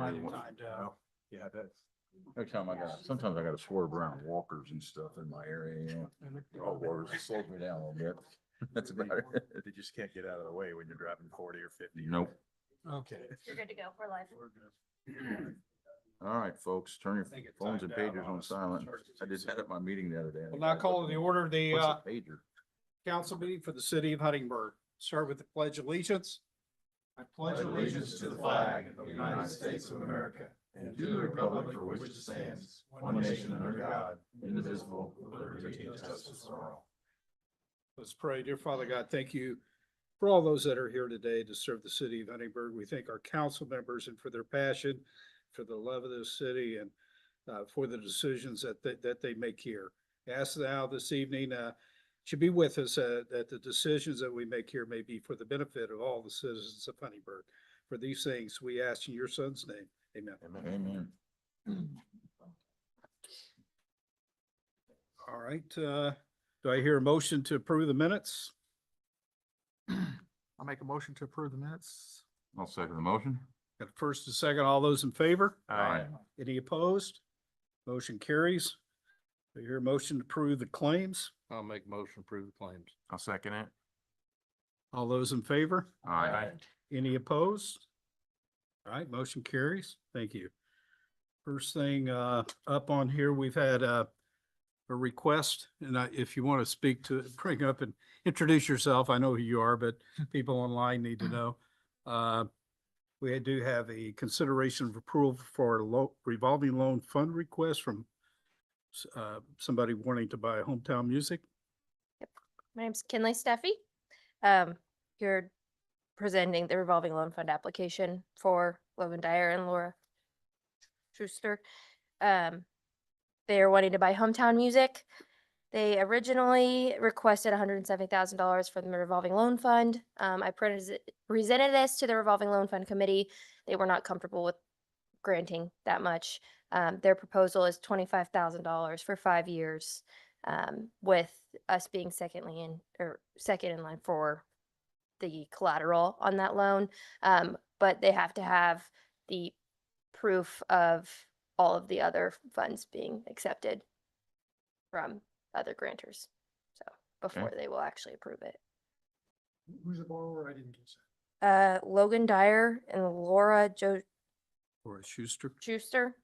plenty of time to. Yeah, that's. Every time sometimes I gotta swerve around walkers and stuff in my area, you know. All walkers, it slows me down a little bit. That's about it. They just can't get out of the way when you're driving 40 or 50. Nope. Okay. You're good to go for life. All right, folks, turn your think it phones and timed out pages on on us. silent. I did that at my meeting the other day. We'll now call to the order of the, What's a pager? council meeting for the city of Huntingburg. Start with the pledge of allegiance. I pledge allegiance to the flag of the United States of America and to the republic for which it stands, one nation under God, indivisible, with liberty and justice for all. Let's pray. Dear Father God, thank you for all those that are here today to serve the city of Huntingburg. We thank our council members and for their passion, for the love of this city and for the decisions that they make here. Ask now this evening to be with us that the decisions that we make here may be for the benefit of all the citizens of Huntingburg. For these things we ask in your son's name. Amen. Amen. All right. Do I hear a motion to approve the minutes? I'll make a motion to approve the minutes. I'll second the motion. Got a first and second. All those in favor? Aye. Any opposed? Motion carries. Do I hear a motion to approve the claims? I'll make motion to approve the claims. I'll second it. All those in favor? Aye. Any opposed? All right, motion carries. Thank you. First thing up on here, we've had a request, and if you want to speak to, bring up and introduce yourself. I know who you are, but people online need to know. We do have a consideration of approval for a revolving loan fund request from somebody wanting to buy Hometown Music. My name's Kinley Steffi. You're presenting the revolving loan fund application for Logan Dyer and Laura Schuster. They are wanting to buy Hometown Music. They originally requested $170,000 for the revolving loan fund. I presented this to the revolving loan fund committee. They were not comfortable with granting that much. Their proposal is $25,000 for 5 years, with us being second in line for the collateral on that loan. But they have to have the proof of all of the other funds being accepted from other grantors. So before they will actually approve it. Who's the borrower? I didn't get that. Logan Dyer and Laura Or Schuster. Schuster.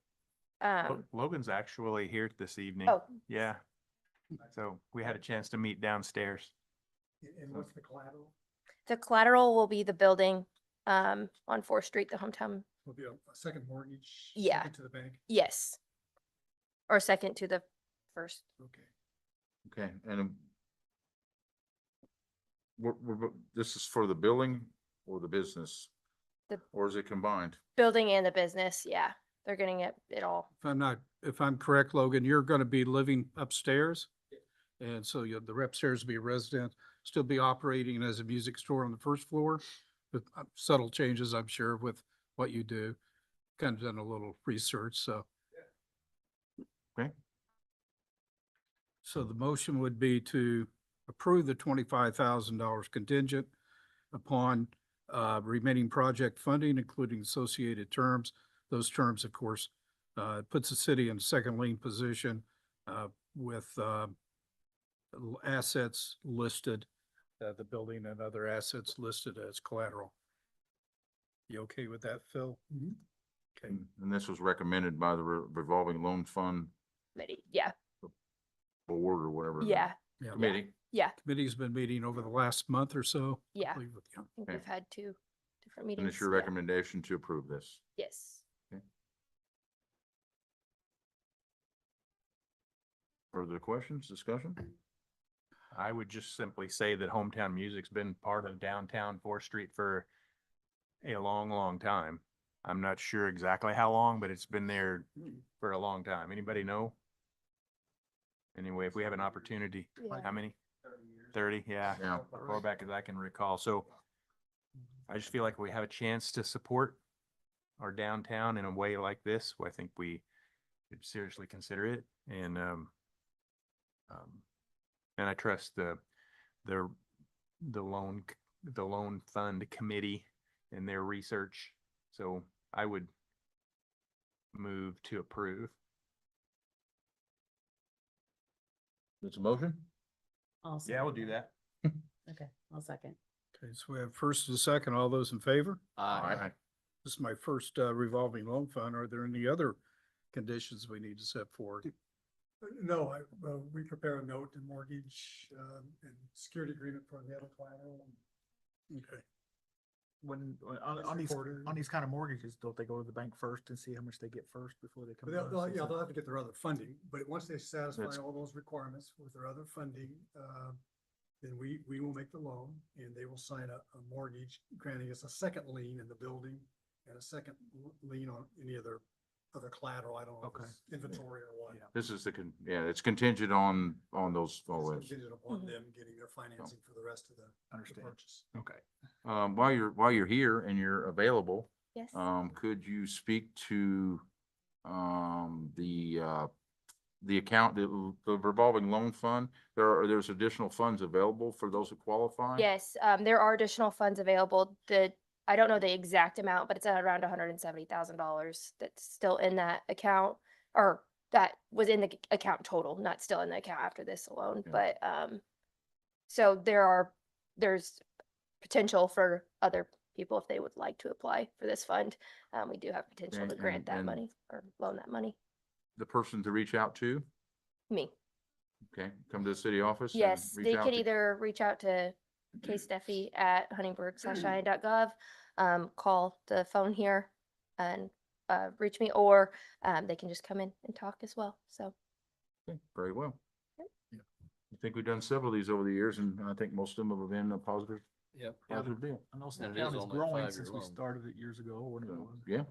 Logan's actually here this evening. Oh, Yeah. So we had a chance to meet downstairs. And what's the collateral? the collateral will be the building on 4th Street, the hometown. Will be a second mortgage? Yeah. second To the bank? Yes. Or second to the first. Okay. Okay, and this is for the building or the business? The- Or is it combined? Building and the business, yeah. They're getting it all. If I'm correct, Logan, you're gonna be living upstairs? And so the upstairs will be a resident, still be operating as a music store on the first floor? With subtle changes, I'm sure, with what you do. Kind of done a little research, so. Okay. So the motion would be to approve the $25,000 contingent upon remaining project funding, including associated terms. Those terms, of course, puts the city in a second lien position with assets listed, the building and other assets listed as collateral. You okay with that, Phil? Okay. And this was recommended by the revolving loan fund Committee. Yeah, board or whatever. yeah, Yeah. Committee. yeah, Committee's been meeting over the last month or so. I yeah. believe with you. I think Okay. we've had 2 different And meetings. it's your yeah. recommendation to approve this? Yes. Further questions, discussion? I would just simply say that Hometown Music's been part of downtown 4th Street for a long, long time. I'm not sure exactly how long, but it's been there for a long time. Anybody know? Anyway, if we have an opportunity, Yeah. how many? 30, yeah. Yeah. Far back as I can recall. So I just feel like we have a chance to support our downtown in a way like this. I think we should seriously consider it. And I trust the loan fund committee and their research. So I would move to approve. It's a motion? Yeah, we'll do that. Okay, I'll second. Okay, so we have first and second. All those in favor? Aye. This is my first revolving loan fund. Are there any other conditions we need to set forward? No, we prepare a note and mortgage, and security agreement for the other collateral. Okay. When, It's on these, recorded. on these kind of mortgages, don't they go to the bank first and see how much they get first before they come? But to us? Is yeah, that- they'll have to get their other funding, but once they satisfy That's- all those requirements with their other funding, then we will make the loan and they will sign a mortgage granting us a second lien in the building and a second lien on any other collateral. I don't know if Okay. it's inventory or what. Yeah. This is it's contingent on those, all It's this. contingent upon Mhm. them getting their financing for the rest of the Understand. purchase. Okay. While you're here and you're available, Yes. could you speak to, the account, the revolving loan fund? There's additional funds available for those who qualify? Yes, there are additional funds available. I don't know the exact amount, but it's at around $170,000 that's still in that account, or that was in the account total, not still in the account after this alone, Okay. but, so there's potential for other people if they would like to apply for this fund. We do have potential to And- grant that and- money or loan that money. The person to reach out to? Me. Okay, come to the city office? and Yes, reach they out could to- either reach out to ksteffi@huntingburg/i.gov, call the phone here and reach me, or they can just come in and talk as well. So Okay, very well. Yep. Yeah. I think we've done several of these over the years, and I think most of them have been a positive, Yep. positive deal. I know And Snip it is County's on that growing 5-year since we loan. started it years ago, or whatever it So, was. yeah,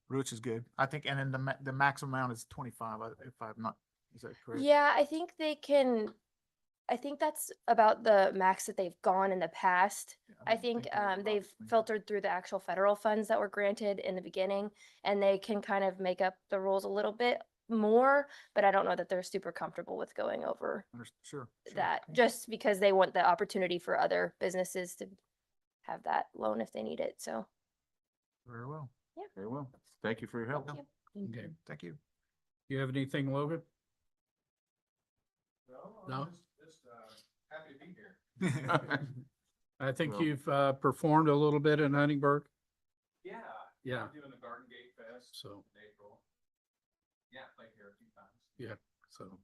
Which is good. I think, and then the maximum amount is 25, if I'm not, is that correct? yeah, I think that's about the max that they've gone in the past. I didn't think they were about they've 25. filtered through the actual federal funds that were granted in the beginning, and they can kind of make up the rules a little bit more, but I don't know that they're super comfortable with going over Sure. that, Okay. just because they want the opportunity for other businesses to have that loan if they need it, so. Very well. very well. Thank you for your help. Thank you. Okay. Thank you. You have anything, Logan? No? Happy to be here. I think Well- you've performed a little bit in Huntingburg, Yeah. Yeah. Doing the Garden Gate Fest so, in April. Yeah, played here a few times. so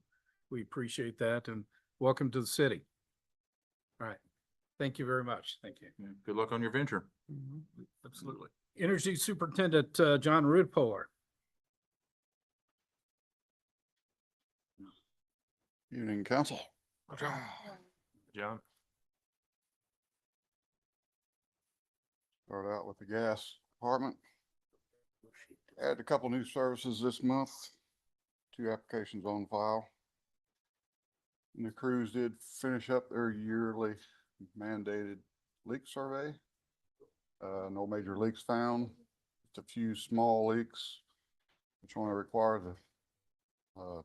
we appreciate that and welcome to the city. All right. Thank you very much. Thank you. Yeah, good luck on your venture. Absolutely. Energy Superintendent John Rudpolar. Evening, council. John? Start out with the gas department. Add a couple new services this month, 2 applications on file. And the crews did finish up their yearly mandated leak survey. No major leaks found, just a few small leaks, which only require the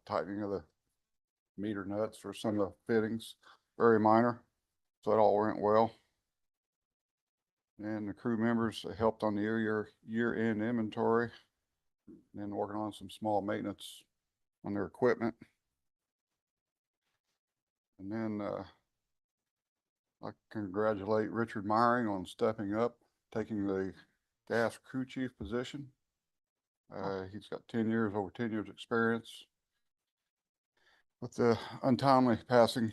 tightening of the meter nuts for some of the fittings, very minor. So it all went well. And the crew members helped on the year-end inventory, and then working on some small maintenance on their equipment. And then, I congratulate Richard Myring on stepping up, taking the gas crew chief position. He's got over 10 years experience. With the untimely passing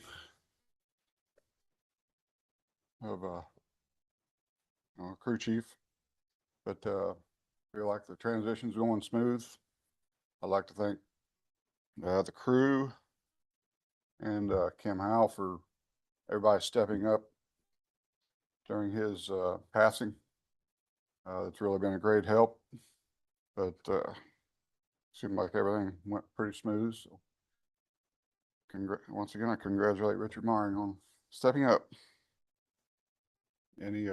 of, crew chief, but feel like the transition's going smooth. I'd like to thank the crew and Kim Howe for everybody stepping up during his passing. It's really been a great help, but seemed like everything went pretty smooth. So once again, I congratulate Richard Myring on stepping up. Any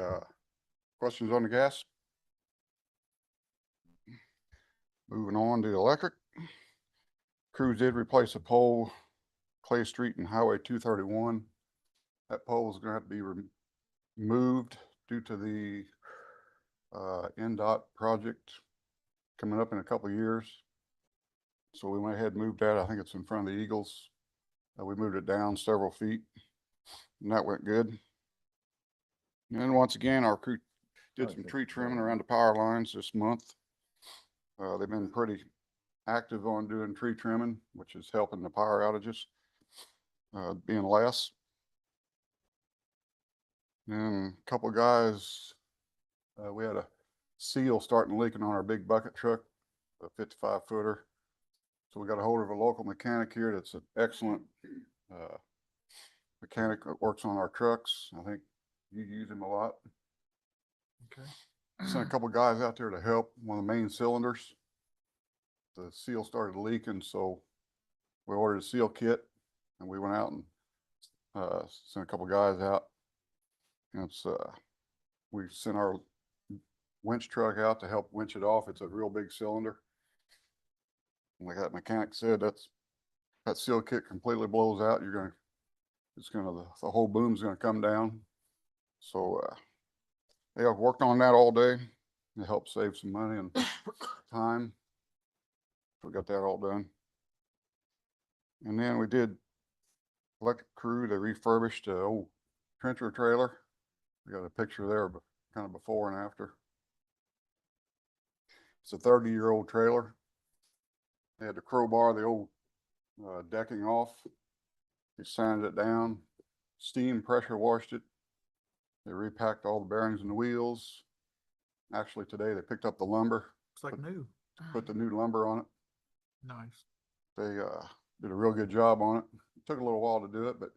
questions on the gas? Moving on to the electric. Crews did replace a pole, Clay Street and Highway 231. That pole is gonna have to be removed due to the NDOT project coming up in a couple of years. So we went ahead and moved that. I think it's in front of the Eagles. We moved it down several feet and that went good. And then once again, our crew did some tree trimming around the power lines this month. They've been pretty active on doing tree trimming, which is helping the power outages, being less. And a couple of guys, we had a seal starting leaking on our big bucket truck, a 55-footer. So we got a hold of a local mechanic here that's an excellent mechanic that works on our trucks. I think you use him a lot. Okay. Sent a couple of guys out there to help one of the main cylinders. The seal started leaking, so we ordered a seal kit and we went out and sent a couple of guys out. And it's we sent our winch truck out to help winch it off. It's a real big cylinder. And like that mechanic said, that seal kit completely blows out. The whole boom's gonna come down. So yeah, I've worked on that all day. It helped save some money and time. We got that all done. And then we did electric crew. They refurbished the old trencher trailer. We got a picture there, but kind of before and after. It's a 30-year-old trailer. They had to crowbar the old decking off. They sanded it down, steam pressure washed it. They repacked all the bearings and the wheels. Actually, today they picked up the lumber, Looks like new. put the new lumber on it. Nice. They did a real good job on it. It took a little while to do it, but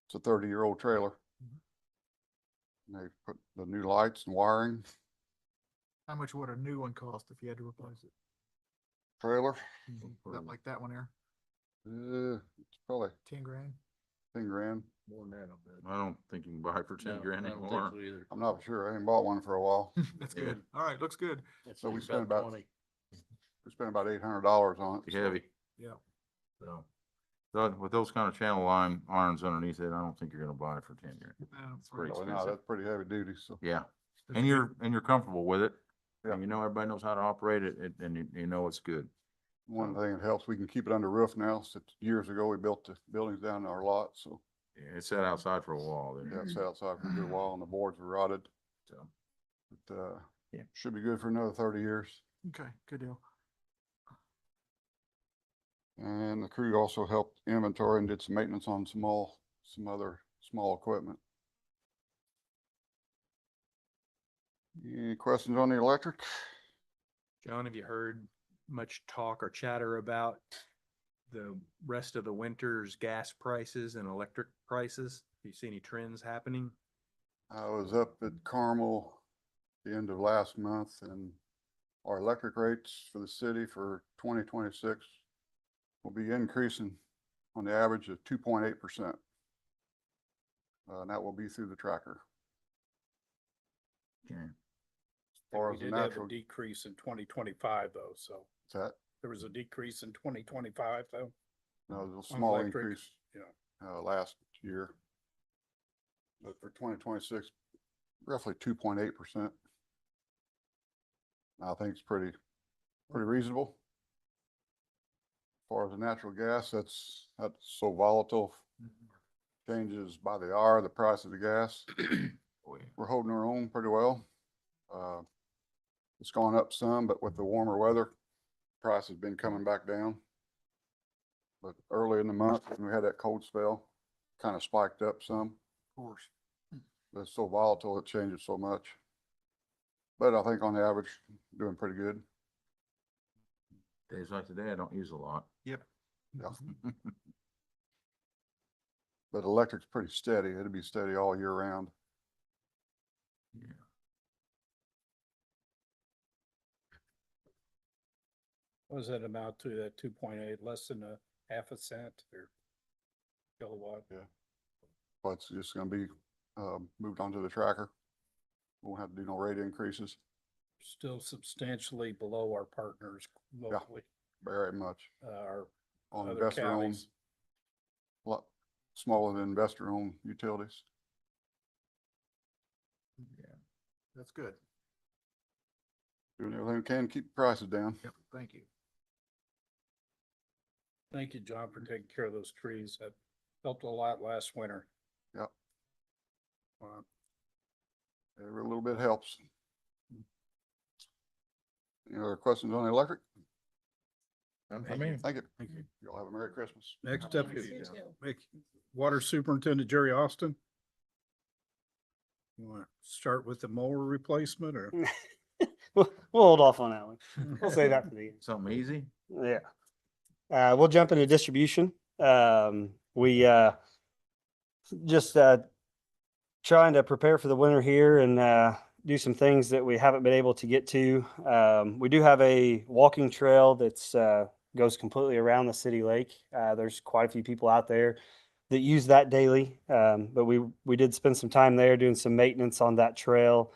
it's a 30-year-old trailer. And they put the new lights and wiring. How much would a new one cost if you had to replace it? Trailer, Not like that one there, it's probably 10 grand? 10 grand. More than that, I don't think you can buy it for 10 grand I don't think anymore. so either. I'm not sure. I ain't bought one for a while. That's Yeah. good. All right, looks good. It's So we spent about 20. We spent about $800 on it. Be heavy. Yeah. So with those kind of channel line irons underneath it, I don't think you're gonna buy it for 10 grand. That's Pretty right. So, no, expensive. that's pretty heavy duty. So Yeah, That's and good. you're comfortable with it. Yeah. And you know, everybody knows how to operate it, and you know it's good. one thing that helps, we can keep it under roof now. Since years ago, we built the buildings down in our lot. So Yeah, it sat outside for a while. didn't it? yeah, it's outside for a good while and the boards were rotted. So, But Yeah. should be good for another 30 years. Okay, good deal. And the crew also helped inventory and did some maintenance on some other small equipment. Any questions on the electric? John, have you heard much talk or chatter about the rest of the winter's gas prices and electric prices? Do you see any trends happening? I was up at Carmel the end of last month and our electric rates for the city for 2026 will be increasing on the average of 2.8%. And that will be through the tracker. okay. As far We as the did have a natural, decrease in 2025 though, so that, there was a decrease in 2025 though. no, it was a small electric, increase, yeah. last year. But for 2026, roughly 2.8%. I think it's pretty reasonable. As far as the natural gas, that's so volatile. Changes by the hour, the price of the gas. Oh, yeah. We're holding our own pretty well. It's gone up some, but with the warmer weather, price has been coming back down. But early in the month, when we had that cold spell, kind of spiked up some. Of course. But it's so volatile, it changes so much. But I think on the average, doing pretty good. Days like today, I don't use a lot. Yep. Yeah. But electric's pretty steady. It'll be steady all year round. Yeah. What does that amount to, that 2.8, less than a half a cent or kilowatt? But it's just gonna be, moved onto the tracker. Won't have to do no rate increases, Still substantially below our partners locally, very much. our On other investor owned, counties. lot smaller than investor owned utilities. Yeah, that's good. Doing everything we can to keep the prices down. Yep, thank you. Thank you, John, for taking care of those trees. That helped a lot last winter. Yep. Uh, Every little bit helps. Any other questions on the electric? I mean, Thank you. Thank you. Y'all have a Merry Christmas. Next up is You too. Water Superintendent Jerry Austin. You want to start with the mower replacement or? We'll hold off on that one. We'll say that for the end. something easy? Yeah. We'll jump into distribution. We just trying to prepare for the winter here and do some things that we haven't been able to get to. We do have a walking trail that's goes completely around the city lake. There's quite a few people out there that use that daily. But we did spend some time there doing some maintenance on that trail,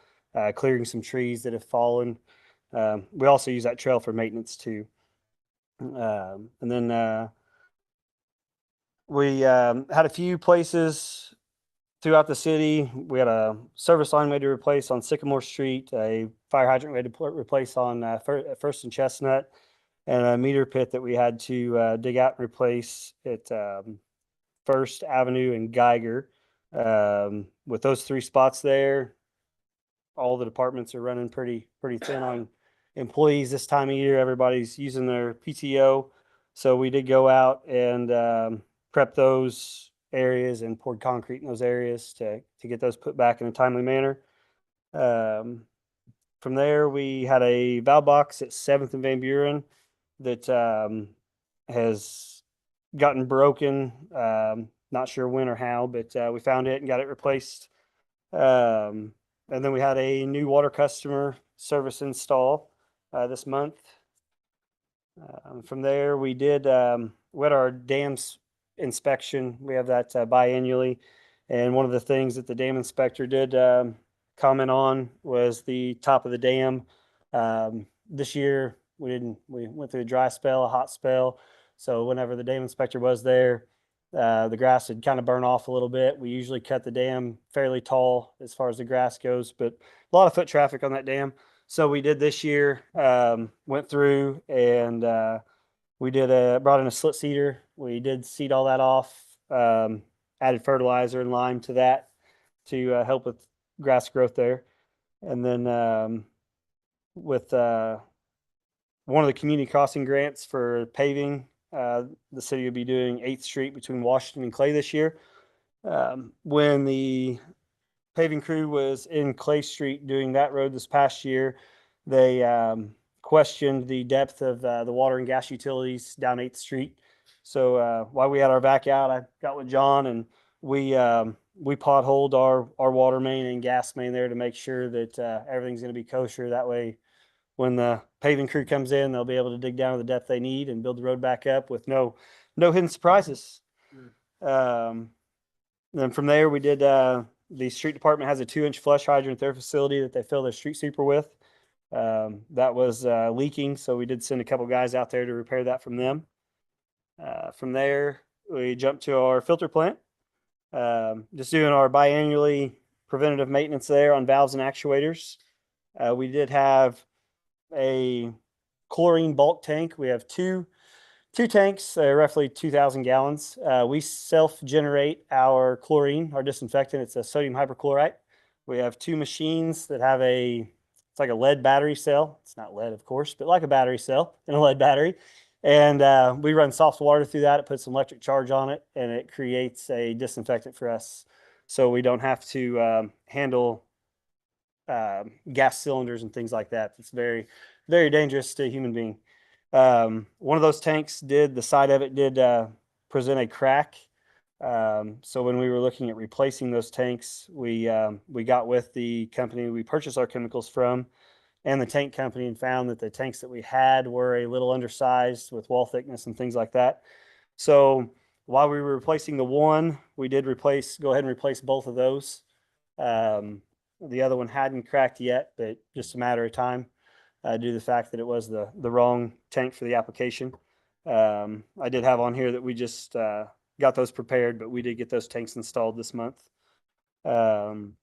clearing some trees that have fallen. We also use that trail for maintenance too. And then we had a few places throughout the city. We had a service line we had to replace on Sycamore Street, a fire hydrant we had to replace on First and Chestnut, and a meter pit that we had to dig out and replace at First Avenue and Geiger. With those three spots there, all the departments are running pretty thin on employees this time of year. Everybody's using their PTO. So we did go out and prep those areas and poured concrete in those areas to get those put back in a timely manner. From there, we had a valve box at 7th and Van Buren that has gotten broken. Not sure when or how, but we found it and got it replaced. And then we had a new water customer service install this month. From there, we had our dams inspection. We have that biannually. And one of the things that the dam inspector did comment on was the top of the dam. This year, we went through a dry spell, a hot spell. So whenever the dam inspector was there, the grass had kind of burned off a little bit. We usually cut the dam fairly tall as far as the grass goes, but a lot of foot traffic on that dam. So we did this year, went through and we brought in a slit seeder. We did seed all that off, added fertilizer and lime to that to help with grass growth there. And then with one of the community crossing grants for paving, the city will be doing 8th Street between Washington and Clay this year. When the paving crew was in Clay Street doing that road this past year, they questioned the depth of the water and gas utilities down 8th Street. So while we had our vac out, I got with John and we potholed our water main and gas main there to make sure that everything's going to be kosher. That way, when the paving crew comes in, they'll be able to dig down to the depth they need and build the road back up with no hidden surprises. Then from there, we did the street department has a 2-inch flush hydrant at their facility that they fill their street sweeper with. That was leaking, so we did send a couple guys out there to repair that from them. From there, we jumped to our filter plant. Just doing our biannually preventative maintenance there on valves and actuators. We did have a chlorine bulk tank. We have two tanks, roughly 2,000 gallons. We self-generate our chlorine, our disinfectant. It's a sodium hypochlorite. We have 2 machines that have it's like a lead battery cell. It's not lead, of course, but like a battery cell in a lead battery. And we run soft water through that. It puts an electric charge on it, and it creates a disinfectant for us. So we don't have to handle gas cylinders and things like that. It's very, very dangerous to a human being. One of those tanks the side of it did present a crack. So when we were looking at replacing those tanks, we got with the company we purchased our chemicals from and the tank company and found that the tanks that we had were a little undersized with wall thickness and things like that. So while we were replacing the one, we did go ahead and replace both of those. The other one hadn't cracked yet, but just a matter of time due to the fact that it was the wrong tank for the application. I did have on here that we just got those prepared, but we did get those tanks installed this month. From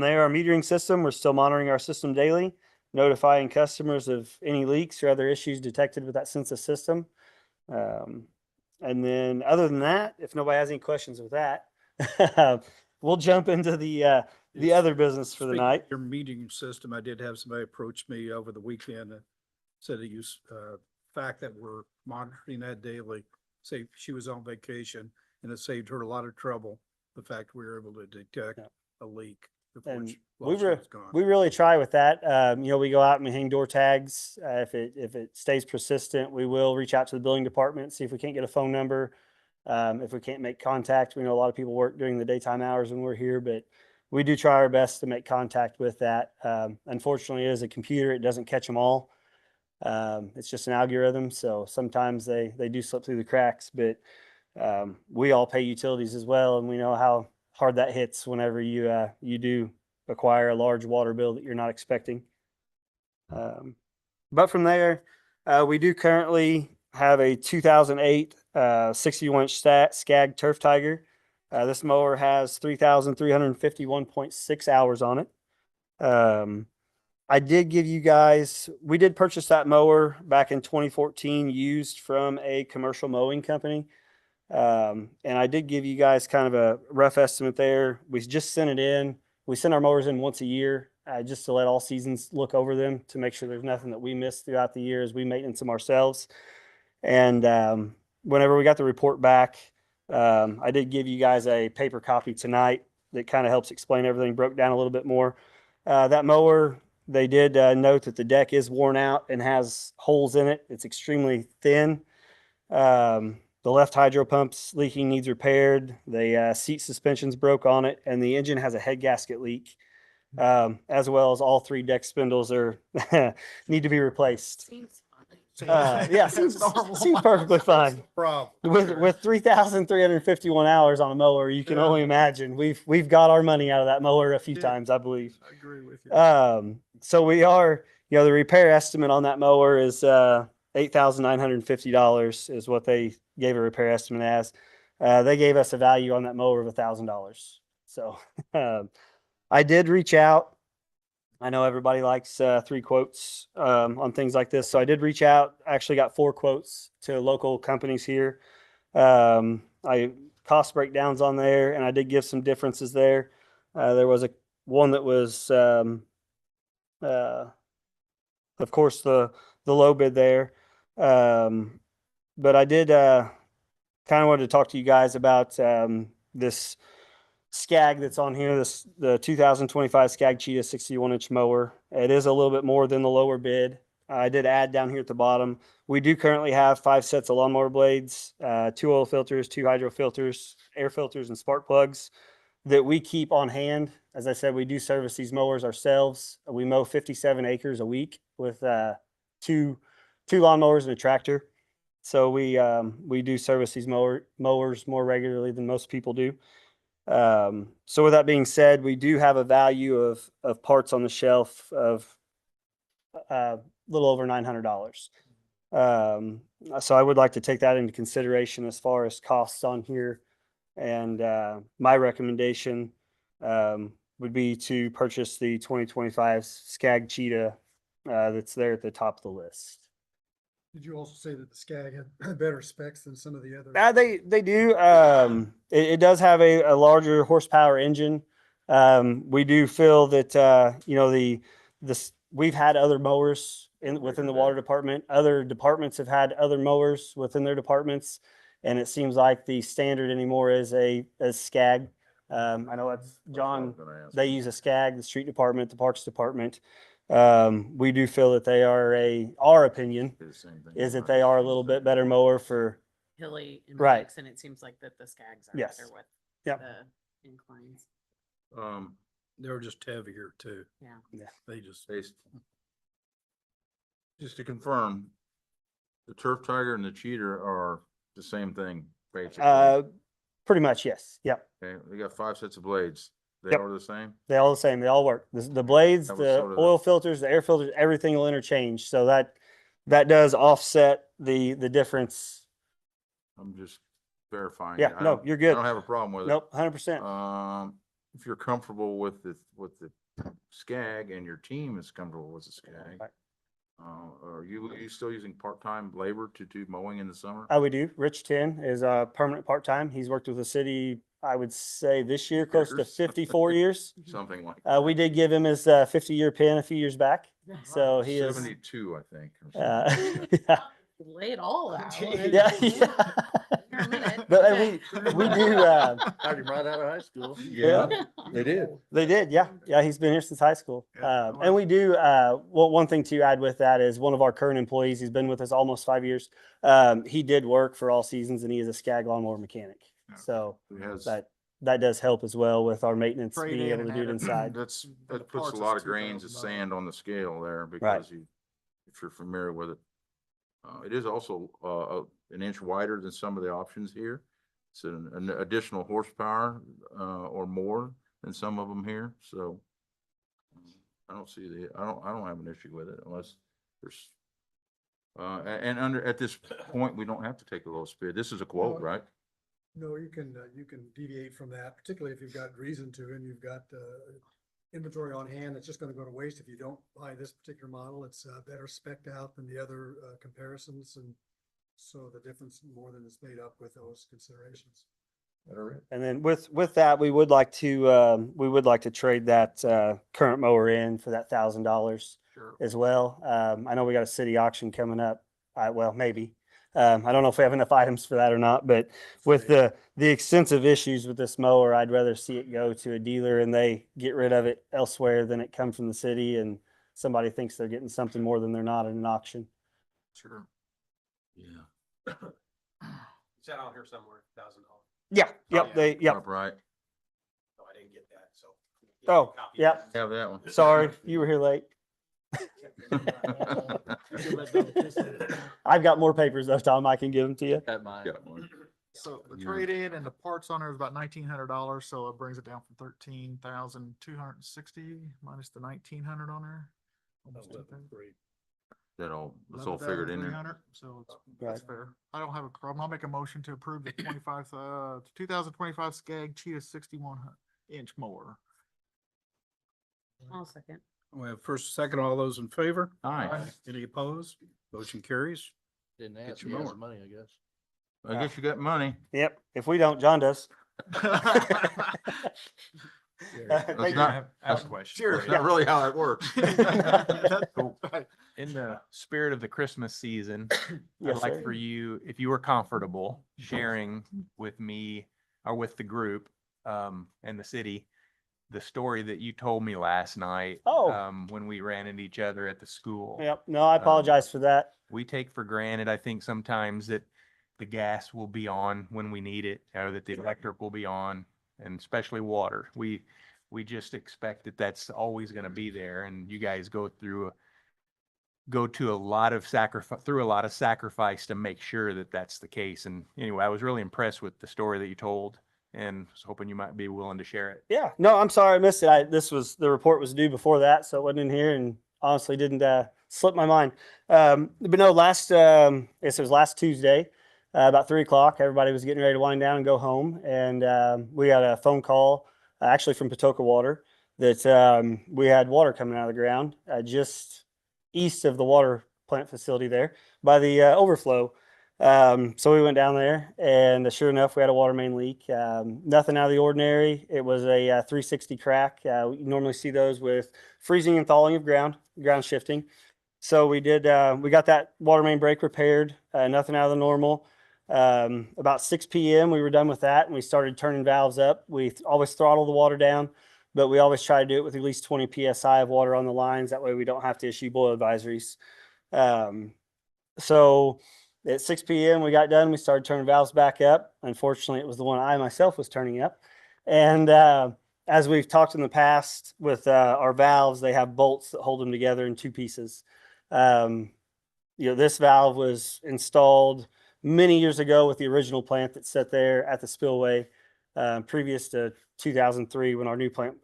there, our metering system, we're still monitoring our system daily. notifying customers of any leaks or other issues detected with that Sensus system. And then other than that, if nobody has any questions with that, we'll jump into the other business for the Speaking of night. Your meeting system, I did have somebody approach me over the weekend and said that fact that we're monitoring that daily, say she was on vacation and it saved her a lot of trouble. The fact we were able to detect Yeah. a leak before And while she was gone. we really try with that. We go out and we hang door tags. If it stays persistent, we will reach out to the building department, see if we can't get a phone number. If we can't make contact, we know a lot of people work during the daytime hours when we're here, but we do try our best to make contact with that. Unfortunately, as a computer, it doesn't catch them all. It's just an algorithm, so sometimes they do slip through the cracks, but we all pay utilities as well, and we know how hard that hits whenever you do acquire a large water bill that you're not expecting. But from there, we do currently have a 2008 61-inch Skag Turf Tiger. This mower has 3,351.6 hours on it. I did give you guys, we did purchase that mower back in 2014 used from a commercial mowing company. And I did give you guys kind of a rough estimate there. We just sent it in. We send our mowers in once a year, just to let all seasons look over them to make sure there's nothing that we miss throughout the year as we maintenance them ourselves. And whenever we got the report back, I did give you guys a paper copy tonight that kind of helps explain everything, broke down a little bit more. That mower, they did note that the deck is worn out and has holes in it. It's extremely thin. The left hydro pump's leaking, needs repaired. The seat suspension's broke on it, and the engine has a head gasket leak, as well as all 3 deck spindles are need to be replaced. Seems fine. Yeah, seems perfectly fine. Problem. With 3,351 hours on a mower, you can only imagine. We've got our money out of that mower a few times, I believe. I agree with you. So we are, the repair estimate on that mower is $8,950 is what they gave a repair estimate as. They gave us a value on that mower of $1,000. So I did reach out. I know everybody likes 3 quotes on things like this. So I did reach out, actually got 4 quotes to local companies here. I cost breakdowns on there, and I did give some differences there. There was one that was, of course, the low bid there. But I did kind of wanted to talk to you guys about this Skag that's on here, the 2025 Skag Cheetah 61-inch mower. It is a little bit more than the lower bid. I did add down here at the bottom. We do currently have 5 sets of lawnmower blades, 2 oil filters, 2 hydro filters, air filters, and spark plugs that we keep on hand. As I said, we do service these mowers ourselves. We mow 57 acres a week with 2 lawnmowers and a tractor. So we do service these mowers more regularly than most people do. So with that being said, we do have a value of parts on the shelf of a little over $900. So I would like to take that into consideration as far as costs on here. And my recommendation would be to purchase the 2025 Skag Cheetah that's there at the top of the list. Did you also say that the Skag had better specs than some of the other? They do. It does have a larger horsepower engine. We do feel that we've had other mowers within the water department. Other departments have had other mowers within their departments, and it seems like the standard anymore is a Skag. I know that's John. They use a Skag. The street department, the parks department. We do feel that they are our opinion is that they are a little bit better mower for Hilly and Right. mix, and it seems like that the Skags are Yes. better with Yep. the inclines. They were just heavier too. Yeah. They just, Just to confirm, the Turf Tiger and the Cheater are the same thing, basically. pretty much, yes. Yep. Okay, they got 5 sets of blades. They Yep. are the same? They all the same. They all work. The blades, That was the sort of oil filters, the air filters, everything will interchange. So that does offset the difference. I'm just verifying. Yeah, I no, don't- you're good. I don't have a problem with it. Nope, 100%. If you're comfortable with the SCAG and your team is comfortable with the SCAG, Right. are you still using part-time labor to do mowing in the summer? We do. Rich Tin is permanent part-time. He's worked with the city, I would say this year, close to Years. 54 years. Something like. We did give him his 50-year pin a few years back. So he is. 72, I think. or something. Yeah. Lay it all out. Yeah. Here a minute. But Okay. we do, Had him right out of high school. Yeah. They did. they did, yeah. Yeah, he's been here since high school. Yeah, And we do, well, one thing to add with that is one of our current employees, he's been with us almost 5 years. He did work for all seasons and he is a SCAG lawnmower mechanic. Yeah. So He has. that does help as well with our maintenance, Trade being in able to and do it add it. inside. That puts parts a is lot of grains of $2,000. sand on the scale there because if you're familiar with it. It is also, an inch wider than some of the options here. It's an additional horsepower, or more than some of them here, so. I don't see I don't have an issue with it unless there's. And at this point, we don't have to take a low bid. This is a quote, No. right? No, you can deviate from that, particularly if you've got reason to, and you've got, inventory on hand that's just gonna go to waste if you don't buy this particular model. It's, better spec'd out than the other, comparisons, and so the difference more than is made up with those considerations. And then with that, we would like to trade that current mower in for that $1,000 Sure. as well. I know we got a city auction coming up. Well, maybe. I don't know if we have enough items for that or not, but with the extensive issues with this mower, I'd rather see it go to a dealer and they get rid of it elsewhere than it come from the city and somebody thinks they're getting something more than they're not in an auction. Sure. Yeah. Is that out here somewhere, $1,000? Yeah, yep, yep. Right. No, I didn't get that, so. Oh, Copy yeah. that. Have that one. Sorry, you were here late. I've got more papers though, Tom. I can give them to you. Got one. So the Yeah. trade in and the parts on there is about $1,900, so it brings it down from 13,260 minus the 1,900 on there. Almost 2,000. That's all figured in there. 11,300, so that's Right. fair. I don't have a problem. I'll make a motion to approve the 2025 SCAG Cheetah 61-inch mower. I'll second. We have first, second, all those in favor? Aye. Any opposed? Motion carries. Didn't ask your mower. money, I guess. I guess you got money. Yep. If we don't, John does. I have a question. Sure. for That's you. not really how it works. So, in the spirit of the Christmas season, Yes, I'd like sir. for you, if you were comfortable, sharing with me or with the group, and the city, the story that you told me last night. Oh. When we ran into each other at the school. Yep. No, I apologize for that. We take for granted, I think sometimes that the gas will be on when we need it, or that the electric will be on, and especially water. We just expect that that's always gonna be there, and you guys go to a lot of sacrifice to make sure that that's the case. And anyway, I was really impressed with the story that you told and was hoping you might be willing to share it. Yeah. No, I'm sorry I missed it. The report was due before that, so it wasn't in here and honestly didn't slip my mind. But no, it was last Tuesday, about 3 o'clock. Everybody was getting ready to wind down and go home. And we got a phone call actually from Patoka Water that we had water coming out of the ground just east of the water plant facility there by the overflow. So we went down there and sure enough, we had a water main leak. Nothing out of the ordinary. It was a 360 crack. You normally see those with freezing and thawing of ground shifting. So we got that water main break repaired. Nothing out of the normal. About 6 p.m. we were done with that and we started turning valves up. We always throttle the water down, but we always try to do it with at least 20 PSI of water on the lines. That way we don't have to issue boil advisories. So at 6 p.m. we got done. We started turning valves back up. Unfortunately, it was the one I myself was turning up. And as we've talked in the past with our valves, they have bolts that hold them together in two pieces. This valve was installed many years ago with the original plant that sat there at the spillway, previous to 2003 when our new plant,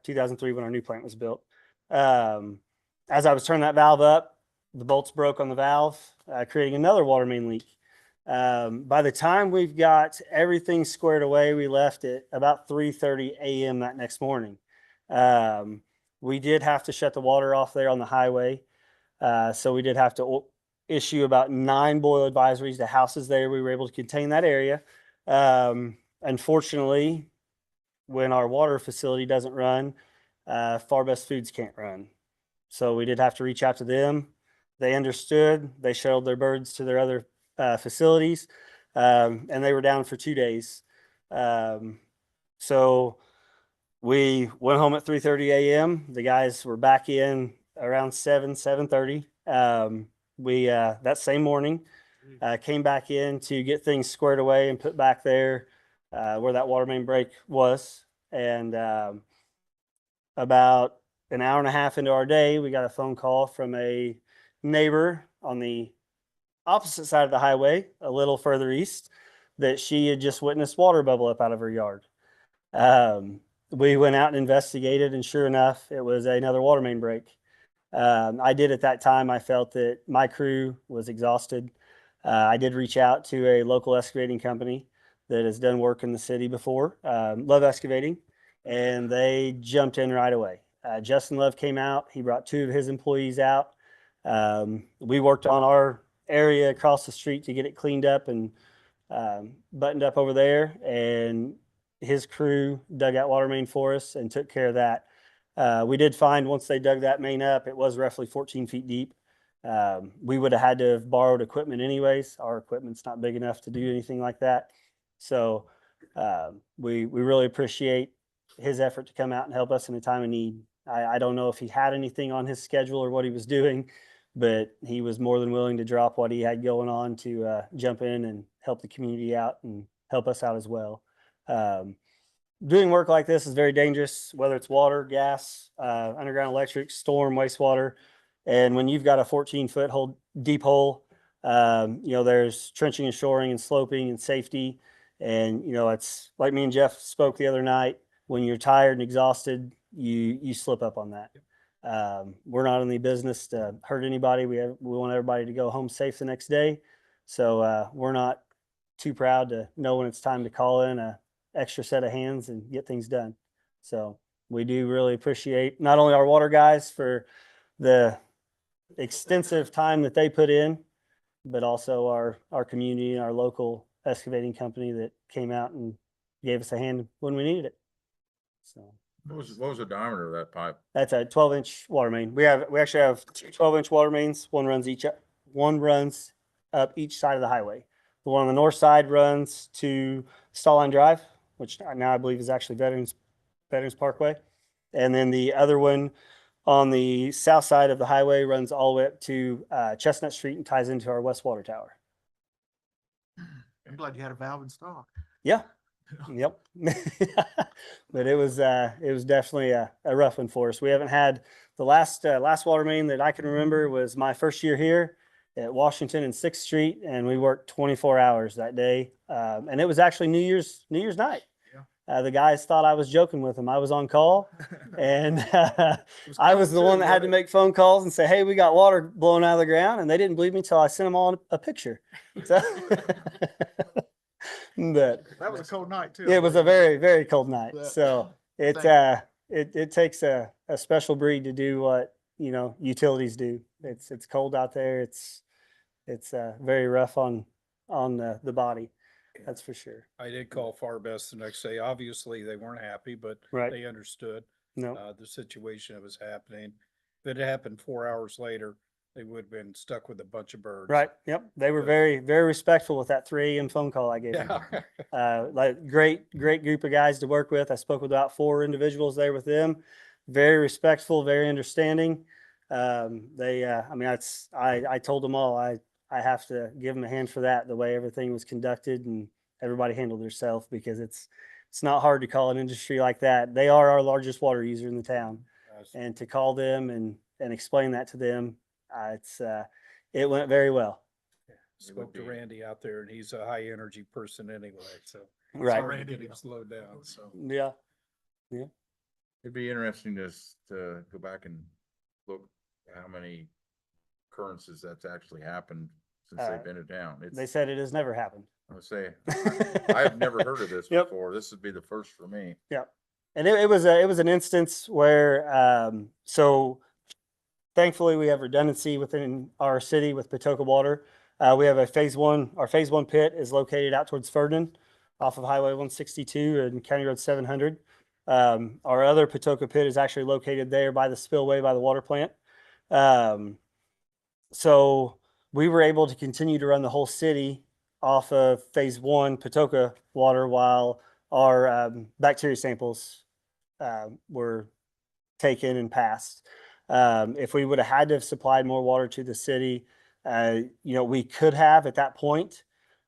2003 when our new plant was built. As I was turning that valve up, the bolts broke on the valve, creating another water main leak. By the time we've got everything squared away, we left at about 3:30 a.m. that next morning. We did have to shut the water off there on the highway. So we did have to issue about 9 boil advisories to houses there. We were able to contain that area. Unfortunately, when our water facility doesn't run, Far Best Foods can't run. So we did have to reach out to them. They understood. They shuttled their birds to their other facilities, and they were down for 2 days. So we went home at 3:30 a.m. The guys were back in around 7:30. We that same morning came back in to get things squared away and put back there where that water main break was. And about an hour and a half into our day, we got a phone call from a neighbor on the opposite side of the highway, a little further east, that she had just witnessed water bubble up out of her yard. We went out and investigated, and sure enough, it was another water main break. I did at that time, I felt that my crew was exhausted. I did reach out to a local excavating company that has done work in the city before, Love Excavating, and they jumped in right away. Justin Love came out. He brought 2 of his employees out. We worked on our area across the street to get it cleaned up and buttoned up over there, and his crew dug out water main for us and took care of that. We did find once they dug that main up, it was roughly 14 feet deep. We would have had to have borrowed equipment anyways. Our equipment's not big enough to do anything like that. So we really appreciate his effort to come out and help us in a time of need. I don't know if he had anything on his schedule or what he was doing, but he was more than willing to drop what he had going on to jump in and help the community out and help us out as well. Doing work like this is very dangerous, whether it's water, gas, underground electric, storm, wastewater. And when you've got a 14-foot deep hole, there's trenching and shoring and sloping and safety. And, it's like me and Jeff spoke the other night, when you're tired and exhausted, you slip up on that. We're not in the business to hurt anybody. We want everybody to go home safe the next day. So we're not too proud to know when it's time to call in a extra set of hands and get things done. So we do really appreciate not only our water guys for the extensive time that they put in, but also our community and our local excavating company that came out and gave us a hand when we needed it. So What was the diameter of that pipe? that's a 12-inch water main. We actually have 2 12-inch water mains. One runs up each side of the highway. The one on the north side runs to Stallline Drive, which now I believe is actually Veterans Parkway. And then the other one on the south side of the highway runs all the way up to Chestnut Street and ties into our West Water Tower. I'm glad you had a valve in stock. Yeah. Yep. But it was definitely a rough one for us. We haven't had the last water main that I can remember was my first year here at Washington and 6th Street, and we worked 24 hours that day. And it was actually New Year's night. Yeah. The guys thought I was joking with them. I was on call, and I was the one that had to make phone calls and say, "Hey, we got water blowing out of the ground," and they didn't believe me until I sent them all a picture. So, but That was a cold night too. it was a very, very cold night. But So it takes a special breed to do what utilities do. It's cold out there. It's very rough on the body. That's for sure. I did call Far Best the next day. Obviously, they weren't happy, but Right. they understood No. the situation that was happening. If it had happened 4 hours later, they would have been stuck with a bunch of birds. Right. Yep. They were But- very, very respectful with that 3 a.m. phone call I gave them. Yeah. Like great group of guys to work with. I spoke with about 4 individuals there with them. Very respectful, very understanding. I told them all, I have to give them a hand for that, the way everything was conducted and everybody handled themselves, because it's not hard to call an industry like that. They are our largest water user in the town, and to call them and explain that to them, it went very well. Spoke to Randy out there, and he's a high energy person anyway, so. it's Right. hard to get him slowed down, so. Yeah. It'd be interesting to go back and look at how many occurrences that's actually happened since they've been in town. They said it has never happened. I would say, I've never heard of this Yep. before. This would be the first for me. Yep. And it was an instance where, so thankfully we have redundancy within our city with Patoka Water. We have our phase one pit is located out towards Ferdinand off of Highway 162 and County Road 700. Our other Patoka pit is actually located there by the spillway by the water plant. So we were able to continue to run the whole city off of phase one Patoka water while our bacteria samples were taken and passed. If we would have had to have supplied more water to the city, we could have at that point.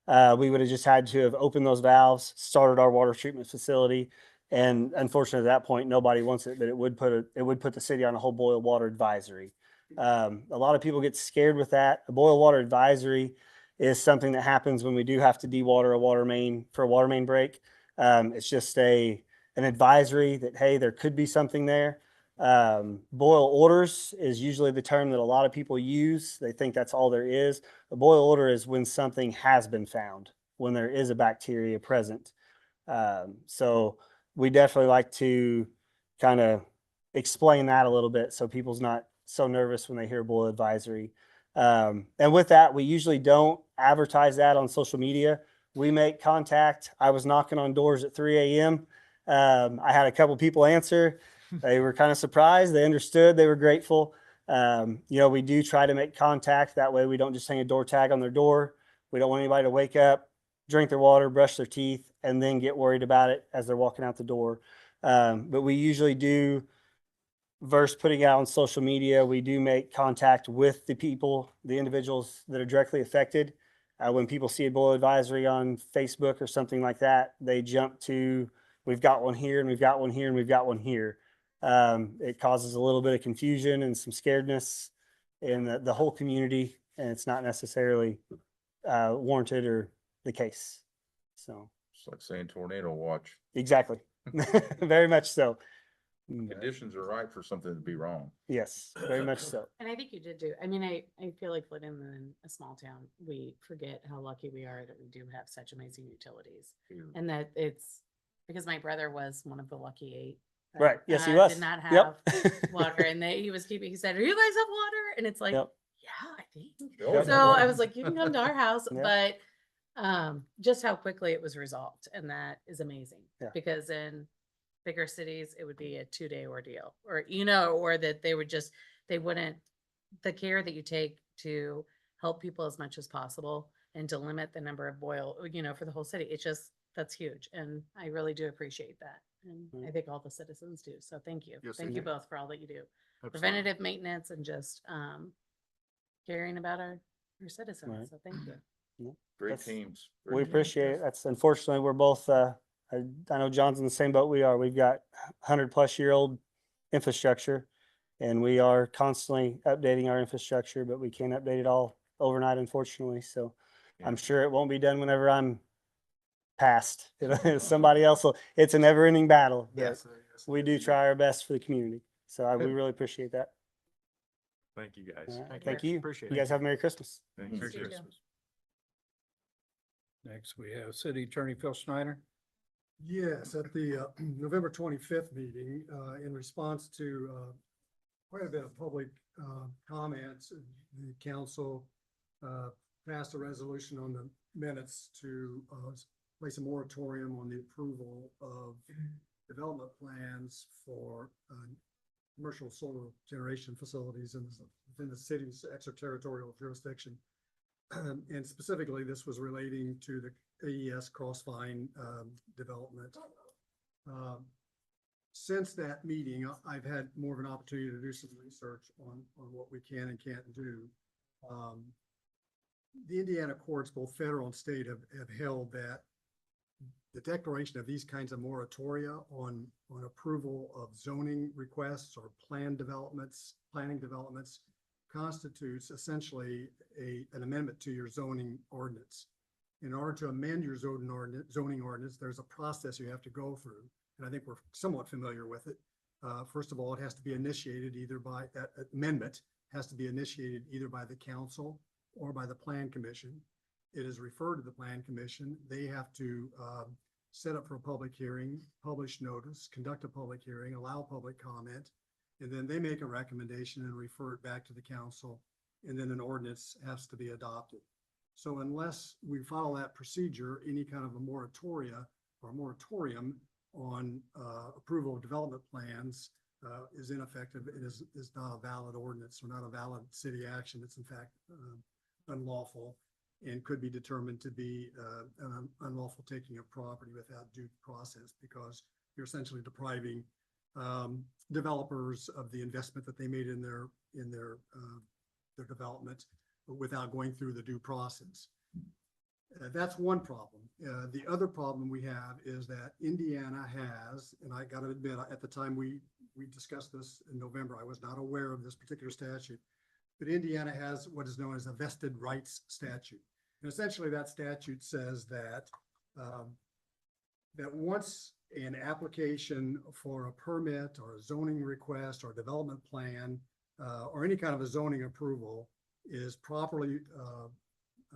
We would have just had to have opened those valves, started our water treatment facility, and unfortunately, at that point, nobody wants it. But it would put the city on a whole boil water advisory. A lot of people get scared with that. A boil water advisory is something that happens when we do have to dewater a water main for a water main break. It's just an advisory that, hey, there could be something there. Boil orders is usually the term that a lot of people use. They think that's all there is. A boil order is when something has been found, when there is a bacteria present. So we definitely like to kind of explain that a little bit so people's not so nervous when they hear boil advisory. And with that, we usually don't advertise that on social media. We make contact. I was knocking on doors at 3 a.m. I had a couple people answer. They were kind of surprised. They understood. They were grateful. We do try to make contact. That way we don't just hang a door tag on their door. We don't want anybody to wake up, drink their water, brush their teeth, and then get worried about it as they're walking out the door. But we usually do, versus putting it out on social media, we do make contact with the people, the individuals that are directly affected. When people see a boil advisory on Facebook or something like that, they jump to, we've got one here and we've got one here and we've got one here. It causes a little bit of confusion and some scaredness in the whole community, and it's not necessarily warranted or the case. So It's like saying tornado watch. exactly. Very much so. Conditions are right for something to be wrong. Yes, very much so. And I think you did I feel like living in a small town, we forget how lucky we are that we do have such amazing utilities. And that it's because my brother was one of the lucky 8. that, Right. Yes, he was. Did not Yep. have water, and he said, "Do you guys have water?" And it's like, Yep. yeah, I think. Yep. So I was like, you can come to our house, Yep. but just how quickly it was resolved, and that is amazing. Yeah. Because in bigger cities, it would be a 2-day ordeal, or that they wouldn't, the care that you take to help people as much as possible and to limit the number of boil, for the whole city. That's huge. And I really do appreciate that. And I think all the citizens do. So thank you. Yes, Thank thank you you. both for all that you do. Absolutely. Preventative maintenance and just caring about our citizens. Right. So thank you. Great That's- teams. We Great teams. appreciate it. That's unfortunately, we're both, I know John's in the same boat we are. We've got 100+ year old infrastructure, and we are constantly updating our infrastructure, but we can't update it all overnight, unfortunately. So I'm sure it won't be done whenever I'm passed. Somebody else will, it's a never ending battle. But Yes. we do try our best for the community. So we really appreciate that. Thank you, guys. All right, Thank you. Thank you. Appreciate You it. guys have a Merry Christmas. Thank Thank you. you. Next, we have City Attorney Phil Schneider. Yes, at the November 25th meeting, in response to quite a bit of public comments, the council passed a resolution on the minutes to place a moratorium on the approval of development plans for commercial solar generation facilities within the city's extraterritorial jurisdiction. And specifically, this was relating to the AES Crossvine development. Since that meeting, I've had more of an opportunity to do some research on what we can and can't do. The Indiana courts, both federal and state, have held that the declaration of these kinds of moratoria on approval of zoning requests or planning developments constitutes essentially an amendment to your zoning ordinance. In order to amend your zoning ordinance, there's a process you have to go through, and I think we're somewhat familiar with it. First of all, it has to be initiated amendment has to be initiated either by the council or by the plan commission. It is referred to the plan commission. They have to set up for a public hearing, publish notice, conduct a public hearing, allow public comment, and then they make a recommendation and refer it back to the council, and then an ordinance has to be adopted. So unless we follow that procedure, any kind of a moratoria or moratorium on approval of development plans is ineffective. It is not a valid ordinance or not a valid city action. It's in fact unlawful and could be determined to be an unlawful taking of property without due process, because you're essentially depriving developers of the investment that they made in their development without going through the due process. That's one problem. The other problem we have is that Indiana has, and I got to admit, at the time we discussed this in November, I was not aware of this particular statute, but Indiana has what is known as a vested rights statute. And essentially that statute says that that once an application for a permit or a zoning request or development plan or any kind of a zoning approval is properly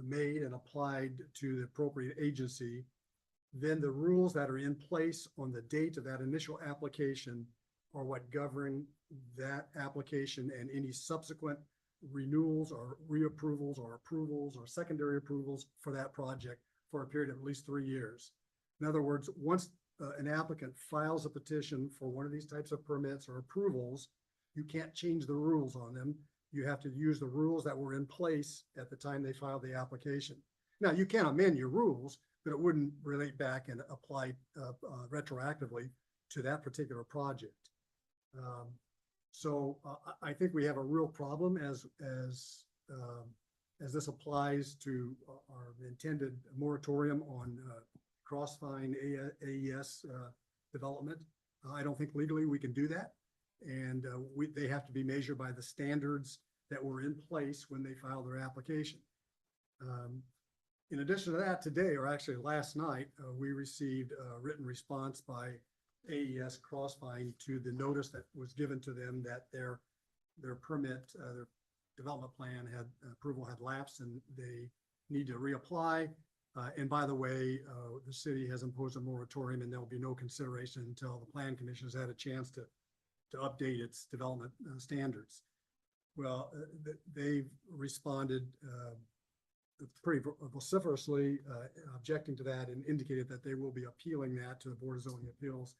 made and applied to the appropriate agency, then the rules that are in place on the date of that initial application are what govern that application and any subsequent renewals or reapprovals or approvals or secondary approvals for that project for a period of at least 3 years. In other words, once an applicant files a petition for one of these types of permits or approvals, you can't change the rules on them. You have to use the rules that were in place at the time they filed the application. Now, you can amend your rules, but it wouldn't relate back and apply retroactively to that particular project. So I think we have a real problem as this applies to our intended moratorium on cross-fine AES development. I don't think legally we can do that. And they have to be measured by the standards that were in place when they filed their application. In addition to that, today, or actually last night, we received a written response by AES Crossvine to the notice that was given to them that their permit, their development plan approval had lapsed and they need to reapply. And by the way, the city has imposed a moratorium and there'll be no consideration until the Plan Commission has had a chance to update its development standards. Well, they've responded pretty vociferously objecting to that and indicated that they will be appealing that to the Board of Zoning Appeals.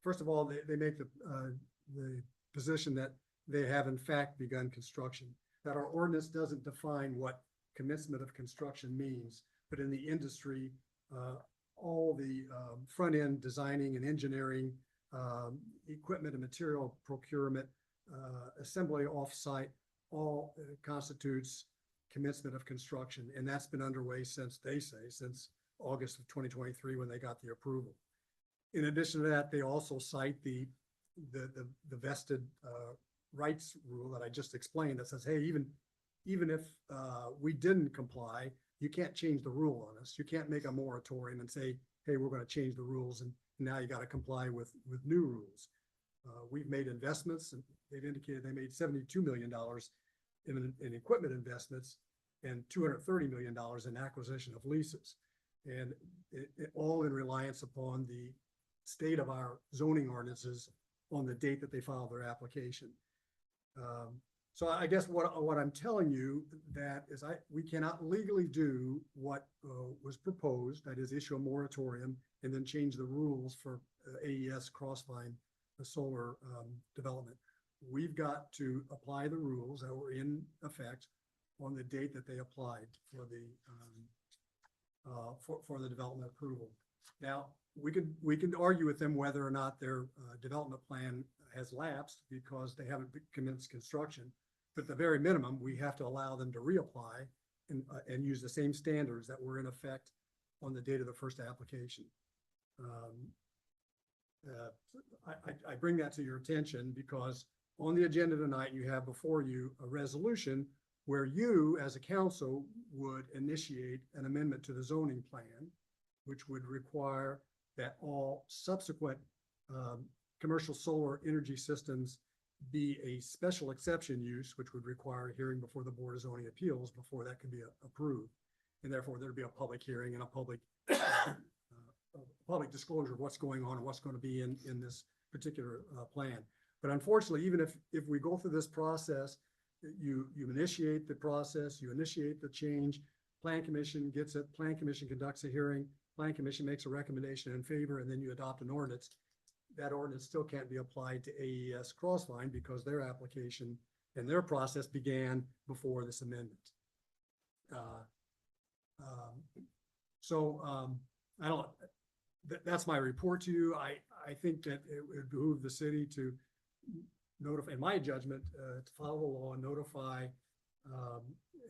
First of all, they make the position that they have in fact begun construction, that our ordinance doesn't define what commencement of construction means, but in the industry, all the front-end designing and engineering, equipment and material procurement, assembly off-site, all constitutes commencement of construction. And that's been underway since August of 2023 when they got the approval. In addition to that, they also cite the vested rights rule that I just explained that says, hey, even if we didn't comply, you can't change the rule on us. You can't make a moratorium and say, hey, we're going to change the rules and now you got to comply with new rules. We've made investments and they've indicated they made $72 million in equipment investments and $230 million in acquisition of leases. And it all in reliance upon the state of our zoning ordinances on the date that they filed their application. So I guess what I'm telling you that is we cannot legally do what was proposed, that is issue a moratorium and then change the rules for AES Crossvine, the solar development. We've got to apply the rules that were in effect on the date that they applied for the development approval. Now, we can argue with them whether or not their development plan has lapsed because they haven't commenced construction. But at the very minimum, we have to allow them to reapply and use the same standards that were in effect on the date of the first application. I bring that to your attention because on the agenda tonight, you have before you a resolution where you as a council would initiate an amendment to the zoning plan, which would require that all subsequent commercial solar energy systems be a special exception use, which would require a hearing before the Board of Zoning Appeals before that could be approved. And therefore there'd be a public hearing and a public public disclosure of what's going on and what's going to be in this particular plan. But unfortunately, even if we go through this process, you initiate the process, you initiate the change, plan commission gets it, plan commission conducts a hearing, plan commission makes a recommendation in favor, and then you adopt an ordinance. That ordinance still can't be applied to AES Crossvine because their application and their process began before this amendment. I don't, that's my report to you. I think that it would behoove the city to notify, in my judgment, to follow the law and notify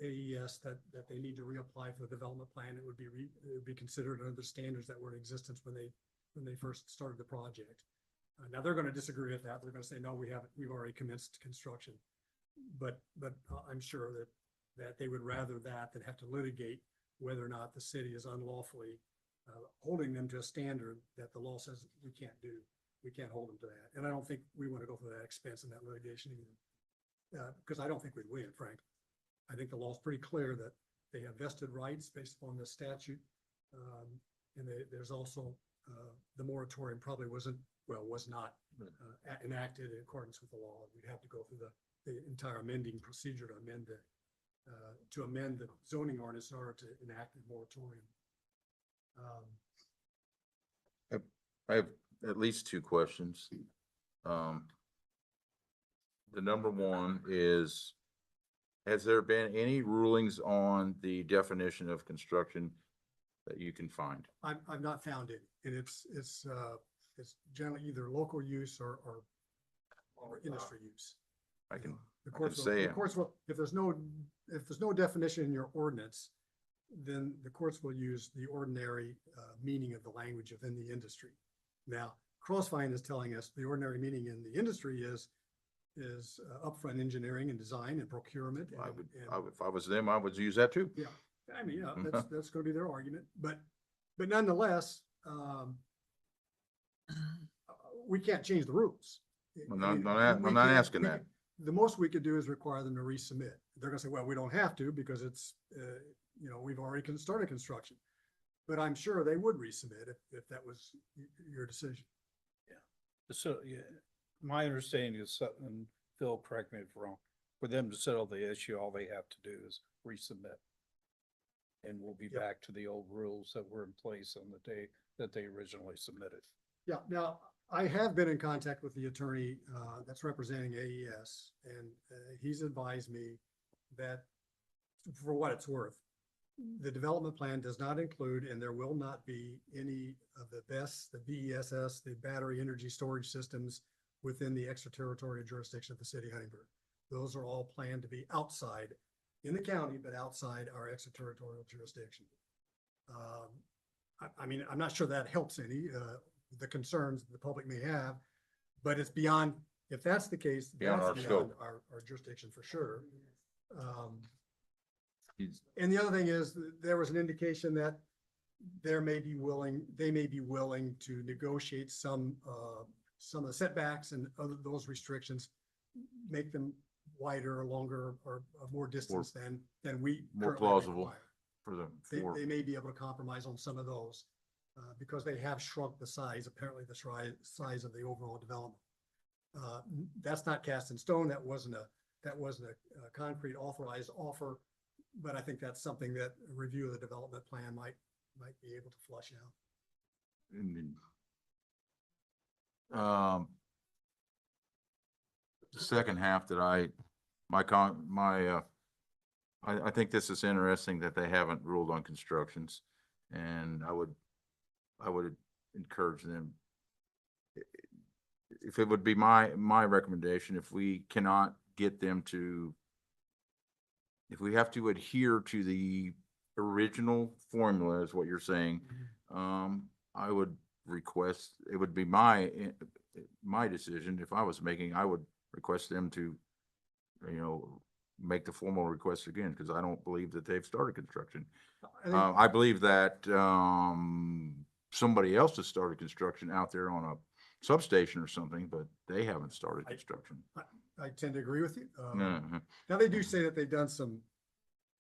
AES that they need to reapply for the development plan. It would be considered under the standards that were in existence when they first started the project. Now they're going to disagree with that. They're going to say, no, we've already commenced construction. But I'm sure that they would rather that than have to litigate whether or not the city is unlawfully holding them to a standard that the law says we can't do. We can't hold them to that. And I don't think we want to go through that expense in that litigation either. Because I don't think we'd win, frankly. I think the law is pretty clear that they have vested rights based upon the statute. And there's also the moratorium probably was not enacted in accordance with the law. We'd have to go through the entire amending procedure to amend the zoning ordinance in order to enact the moratorium. I have at least two questions. The number one is, has there been any rulings on the definition of construction that you can find? I've not found it, and it's generally either local use or industry use. I can The I courts can will, say the courts will, if there's no definition in your ordinance, then the courts will use the ordinary meaning of the language within the industry. Now, Crossvine is telling us the ordinary meaning in the industry is upfront engineering and design and procurement. if I was them, I would use that too. Yeah, I mean, yeah, that's going to be their argument, but nonetheless, we can't change the rules. I'm I not, mean, I'm not we asking can't- that. The most we could do is require them to resubmit. They're gonna say, well, we don't have to because it's, we've already started construction. But I'm sure they would resubmit if that was your decision. So, yeah, my understanding is, and Phil, correct me if I'm wrong, for them to settle the issue, all they have to do is resubmit. And we'll be Yep. back to the old rules that were in place on the day that they originally submitted. Yeah, now, I have been in contact with the attorney that's representing AES, and he's advised me that, for what it's worth, the development plan does not include, and there will not be any of the BESS, the BESS, the battery energy storage systems within the extraterritorial jurisdiction of the city of Huntingburg. Those are all planned to be outside, in the county, but outside our extraterritorial jurisdiction. I mean, I'm not sure that helps any, the concerns the public may have, but it's beyond, if that's the case, Beyond that's our beyond scope. our jurisdiction for sure. He's- And the other thing is, there was an indication that they may be willing to negotiate some of the setbacks and other, those restrictions, make them wider or longer or more distance than we More currently plausible. require. For the, They may be able to compromise on some of those, because they have shrunk the size, apparently the size of the overall development. That's not cast in stone. That wasn't a concrete authorized offer, but I think that's something that a review of the development plan might be able to flush out. the second half that I think this is interesting that they haven't ruled on constructions, and I would encourage them. If it would be my recommendation, if we cannot get them to, if we have to adhere to the original formula is what you're saying, I would request, it would be my decision. If I was making, I would request them to, make the formal request again, because I don't believe that they've started construction. I think- I believe that, somebody else has started construction out there on a substation or something, but they haven't started construction. I tend to agree with you. Mhm. Now, they do say that they've done some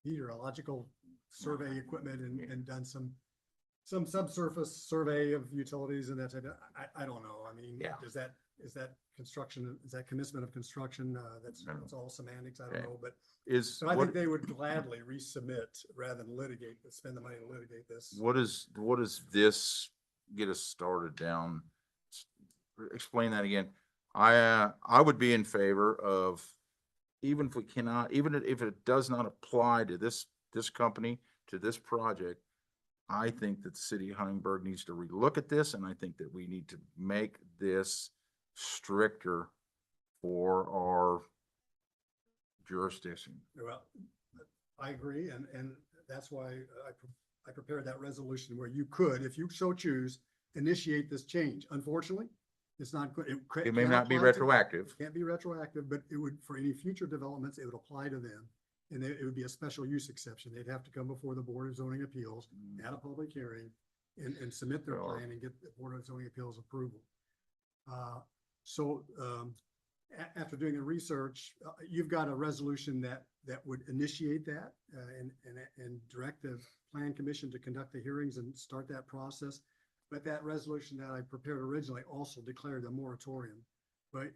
meteorological survey equipment and done some some subsurface survey of utilities and that type of, I don't know. I mean, Yeah. is that construction, is that commencement of construction? That's No. all semantics. I Okay. don't know, but Is, so I what, think they would gladly resubmit rather than litigate, spend the money to litigate this. what is this get us started down? Explain that again. I would be in favor of, even if we cannot, even if it does not apply to this company, to this project, I think that the city of Huntingburg needs to relook at this, and I think that we need to make this stricter for our jurisdiction. Well, I agree, and that's why I prepared that resolution where you could, if you so choose, initiate this change. Unfortunately, it's not good. It may can't not be apply to- retroactive. Can't be retroactive, but it would, for any future developments, it would apply to them. And it would be a special use exception. They'd have to come before the Board of Zoning Appeals at a public hearing and submit their Sure. plan and get the Board of Zoning Appeals approval. So after doing the research, you've got a resolution that would initiate that and direct the Plan Commission to conduct the hearings and start that process. But that resolution that I prepared originally also declared a moratorium, but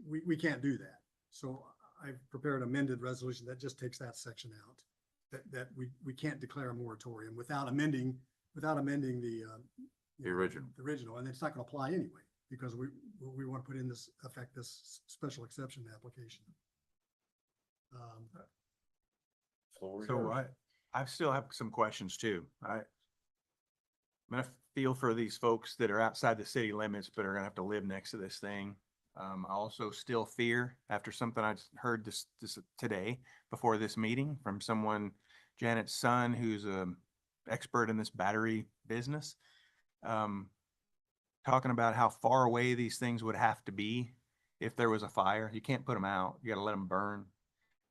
we can't do that. So I've prepared an amended resolution that just takes that section out. That we can't declare a moratorium without amending the original. The original, and it's not gonna apply anyway, because we want to put in this special exception application. So I still have some questions too. I'm gonna feel for these folks that are outside the city limits, but are gonna have to live next to this thing. I also still fear, after something I heard this today before this meeting from someone, Janet's son, who's a expert in this battery business, talking about how far away these things would have to be if there was a fire. You can't put them out. You got to let them burn.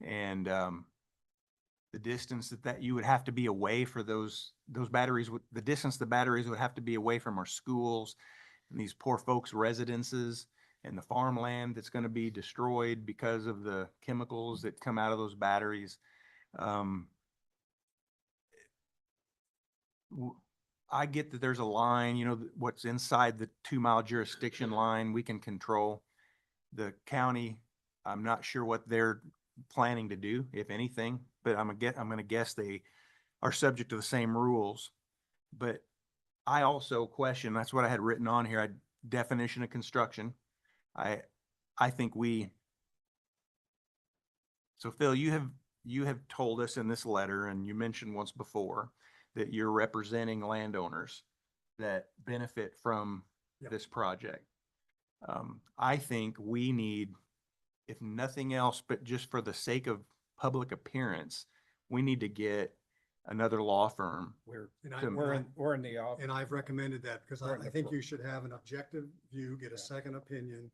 And the distance that you would have to be away for those batteries, the distance the batteries would have to be away from our schools and these poor folks' residences and the farmland that's going to be destroyed because of the chemicals that come out of those batteries. I get that there's a line, what's inside the 2-mile jurisdiction line, we can control. The county, I'm not sure what they're planning to do, if anything, but I'm gonna guess they are subject to the same rules. But I also question, that's what I had written on here, definition of construction. I think so Phil, you have told us in this letter, and you mentioned once before, that you're representing landowners that benefit from Yep. this project. I think we need, if nothing else, but just for the sake of public appearance, we need to get another law firm. We're to- in the office. And I've recommended that because We're in I the think floor. you should have an objective view, get a second opinion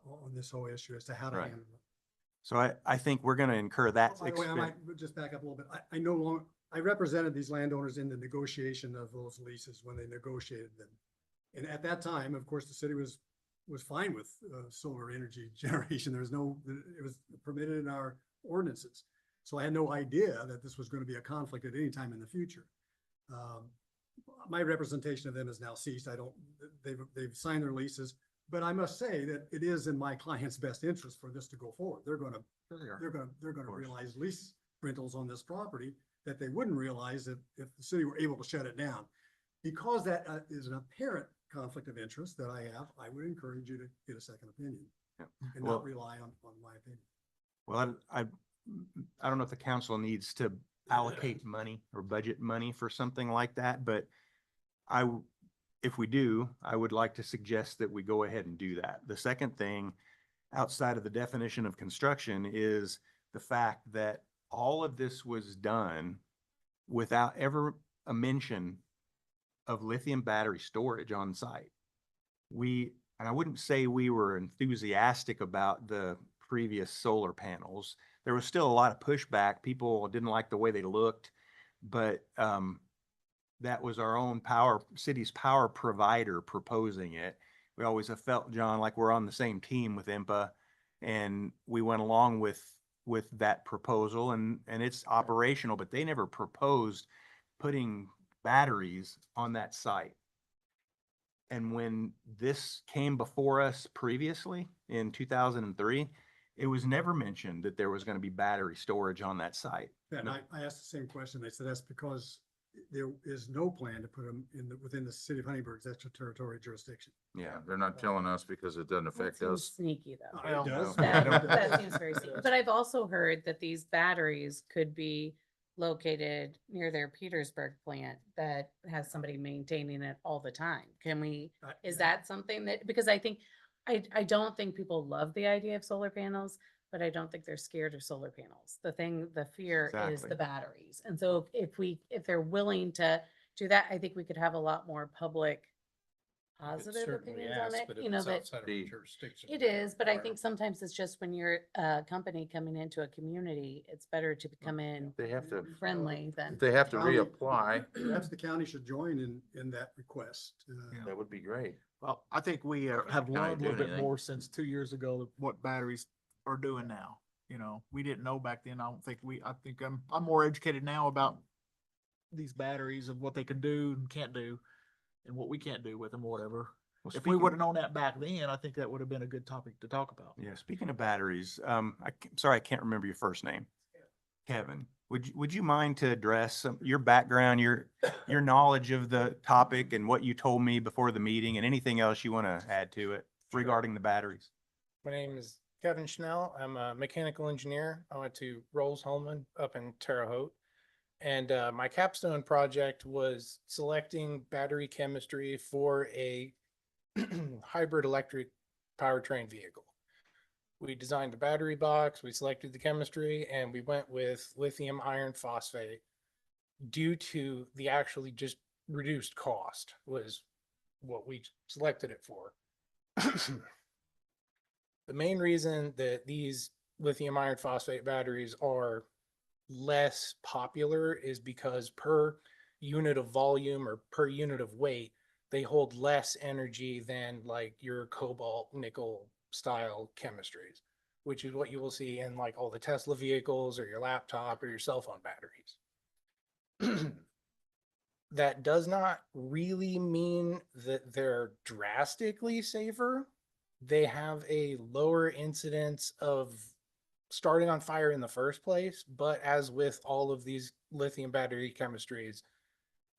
on this whole issue as to how to Right. handle it. So I think we're gonna incur that By the way, I expense. might just back up a little bit. I no longer, I represented these landowners in the negotiation of those leases when they negotiated them. And at that time, of course, the city was fine with solar energy generation. It was permitted in our ordinances. So I had no idea that this was going to be a conflict at any time in the future. My representation of them has now ceased. They've signed their leases, but I must say that it is in my client's best interest for this to go forward. They're going to course. realize lease rentals on this property that they wouldn't realize if the city were able to shut it down. Because that is an apparent conflict of interest that I have, I would encourage you to get a second opinion. Yeah. And Well- not rely on my opinion. Well, I don't know if the council needs to allocate money or budget money for something like that, but if we do, I would like to suggest that we go ahead and do that. The second thing, outside of the definition of construction, is the fact that all of this was done without ever a mention of lithium battery storage on site. And I wouldn't say we were enthusiastic about the previous solar panels. There was still a lot of pushback. People didn't like the way they looked, but that was our own city's power provider proposing it. We always have felt, John, like we're on the same team with IMPA, and we went along with that proposal, and it's operational, but they never proposed putting batteries on that site. And when this came before us previously in 2003, it was never mentioned that there was going to be battery storage on that site. And No. I asked the same question. They said that's because there is no plan to put them in within the city of Huntingburg's extraterritorial jurisdiction. Yeah, they're not telling us because it doesn't That affect seems us. sneaky though. Well, It does. That, I don't- that seems very sneaky. But I've also heard that these batteries could be located near their Petersburg plant that has somebody maintaining it all the time. Can we, is that something that, because I think, I don't think people love the idea of solar panels, but I don't think they're scared of solar panels. The fear is Exactly. the batteries. And so if they're willing to do that, I think we could have a lot more public positive opinions on it, you know, that jurisdiction. it is, but I think sometimes it's just when you're a company coming into a community, it's better to come in They have to, friendly than. if they have to County- reapply, Perhaps the county should join in that request. that would be great. Well, I think we have County learned a little doing bit anything. more since 2 years ago what batteries are doing now. You know, we didn't know back then. I don't think I think I'm more educated now about these batteries and what they can do and can't do and what we can't do with them or whatever. Well, If we would have known that back then, I think that would have been a good topic to talk about. Yeah, speaking of batteries, sorry, I can't remember your first name. Kevin, would you mind to address your background, your knowledge of the topic and what you told me before the meeting and anything else you want to add to it regarding the batteries? My name is Kevin Schnell. I'm a mechanical engineer. I went to Rolls-Holman up in Terre Haute. And my capstone project was selecting battery chemistry for a hybrid electric powertrain vehicle. We designed the battery box, we selected the chemistry, and we went with lithium iron phosphate due to the actually just reduced cost was what we selected it for. The main reason that these lithium iron phosphate batteries are less popular is because per unit of volume or per unit of weight, they hold less energy than like your cobalt nickel style chemistries, which is what you will see in like all the Tesla vehicles or your laptop or your cell phone batteries. That does not really mean that they're drastically safer. They have a lower incidence of starting on fire in the first place, but as with all of these lithium battery chemistries,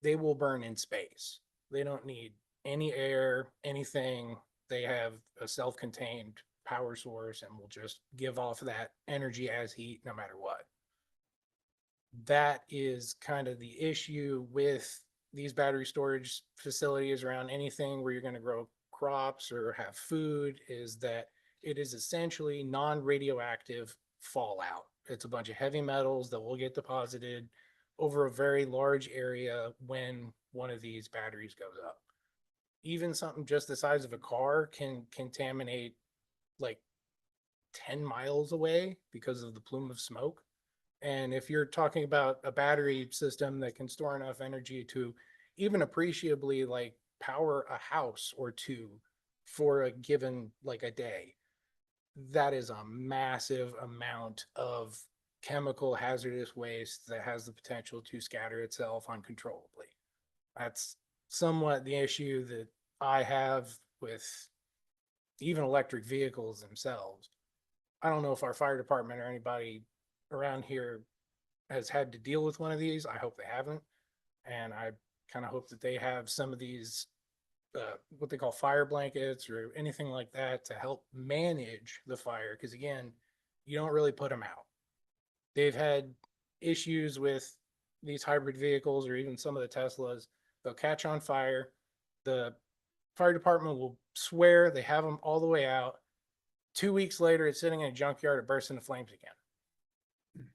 they will burn in space. They don't need any air, anything. They have a self-contained power source and will just give off that energy as heat no matter what. That is kind of the issue with these battery storage facilities around anything where you're going to grow crops or have food, is that it is essentially non-radioactive fallout. It's a bunch of heavy metals that will get deposited over a very large area when one of these batteries goes up. Even something just the size of a car can contaminate like 10 miles away because of the plume of smoke. And if you're talking about a battery system that can store enough energy to even appreciably like power a house or two for a given like a day, that is a massive amount of chemical hazardous waste that has the potential to scatter itself uncontrollably. That's somewhat the issue that I have with even electric vehicles themselves. I don't know if our fire department or anybody around here has had to deal with one of these. I hope they haven't. And I kind of hope that they have some of these what they call fire blankets or anything like that to help manage the fire. Because again, you don't really put them out. They've had issues with these hybrid vehicles or even some of the Teslas. They'll catch on fire. The fire department will swear they have them all the way out. 2 weeks later, it's sitting in a junkyard, it bursts into flames again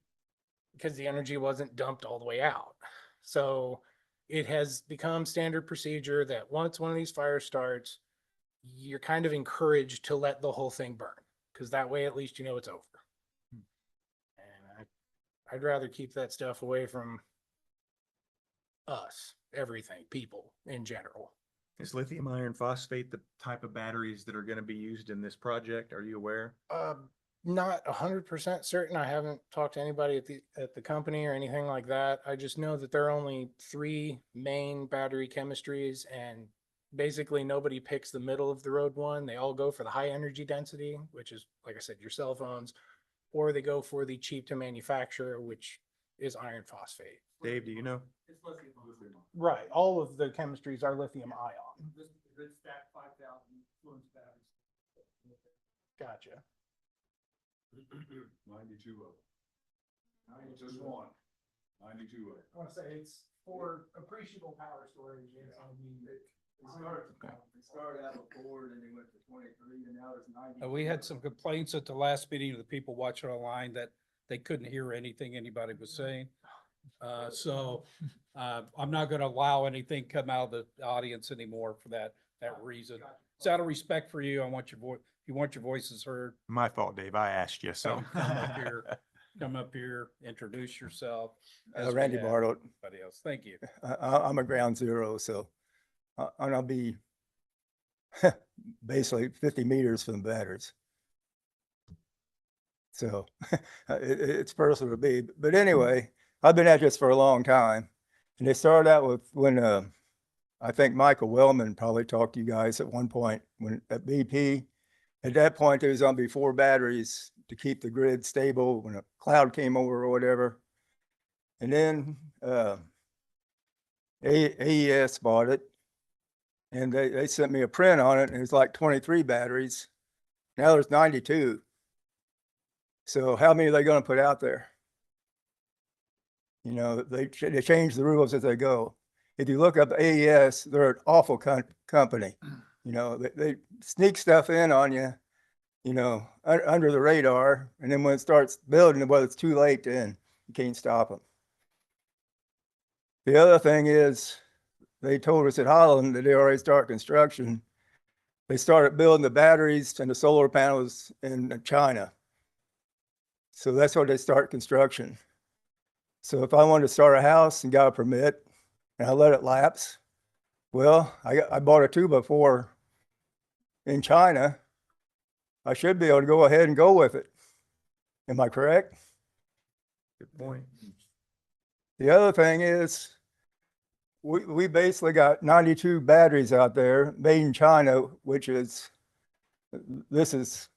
because the energy wasn't dumped all the way out. So it has become standard procedure that once one of these fires starts, you're kind of encouraged to let the whole thing burn because that way at least you know it's over. And I'd rather keep that stuff away from us, everything, people in general. Is lithium iron phosphate the type of batteries that are going to be used in this project? Are you aware? Not 100% certain. I haven't talked to anybody at the company or anything like that. I just know that there are only 3 main battery chemistries, and basically nobody picks the middle of the road one. They all go for the high energy density, which is, like I said, your cell phones, or they go for the cheap to manufacture, which is iron phosphate. Dave, do you know? Right. All of the chemistries are lithium ion. Gotcha. 92 of them. Just one. 92 of them. I want to say it's for appreciable power storage. They started out with Ford and they went to 23 and now there's 90. We had some complaints at the last meeting of the people watching online that they couldn't hear anything anybody was saying. I'm not gonna allow anything come out of the audience anymore for that reason. It's out of respect for you. I want your voice, you want your voices heard. My fault, Dave. I asked you, so. Come up here, introduce yourself. as we Randy have Bartlett. everybody else. Thank you. I'm a ground zero, so and I'll be basically 50 meters from the batteries. So it's personal to me. But anyway, I've been at this for a long time. And they started out with when I think Michael Wellman probably talked to you guys at one point when at BP. At that point, there was going to be 4 batteries to keep the grid stable when a cloud came over or whatever. And then AES bought it, and they sent me a print on it, and it was like 23 batteries. Now there's 92. So how many are they going to put out there? You know, they change the rules as they go. If you look up AES, they're an awful company. You know, they sneak stuff in on you, you know, under the radar. And then when it starts building, well, it's too late then. You can't stop them. The other thing is, they told us at Holland that they already started construction. They started building the batteries and the solar panels in China. So that's where they start construction. So if I wanted to start a house and got a permit and I let it lapse, well, I bought a 2x4 in China. I should be able to go ahead and go with it. Am I correct? Good point. The other thing is, we basically got 92 batteries out there made in China, which is, this is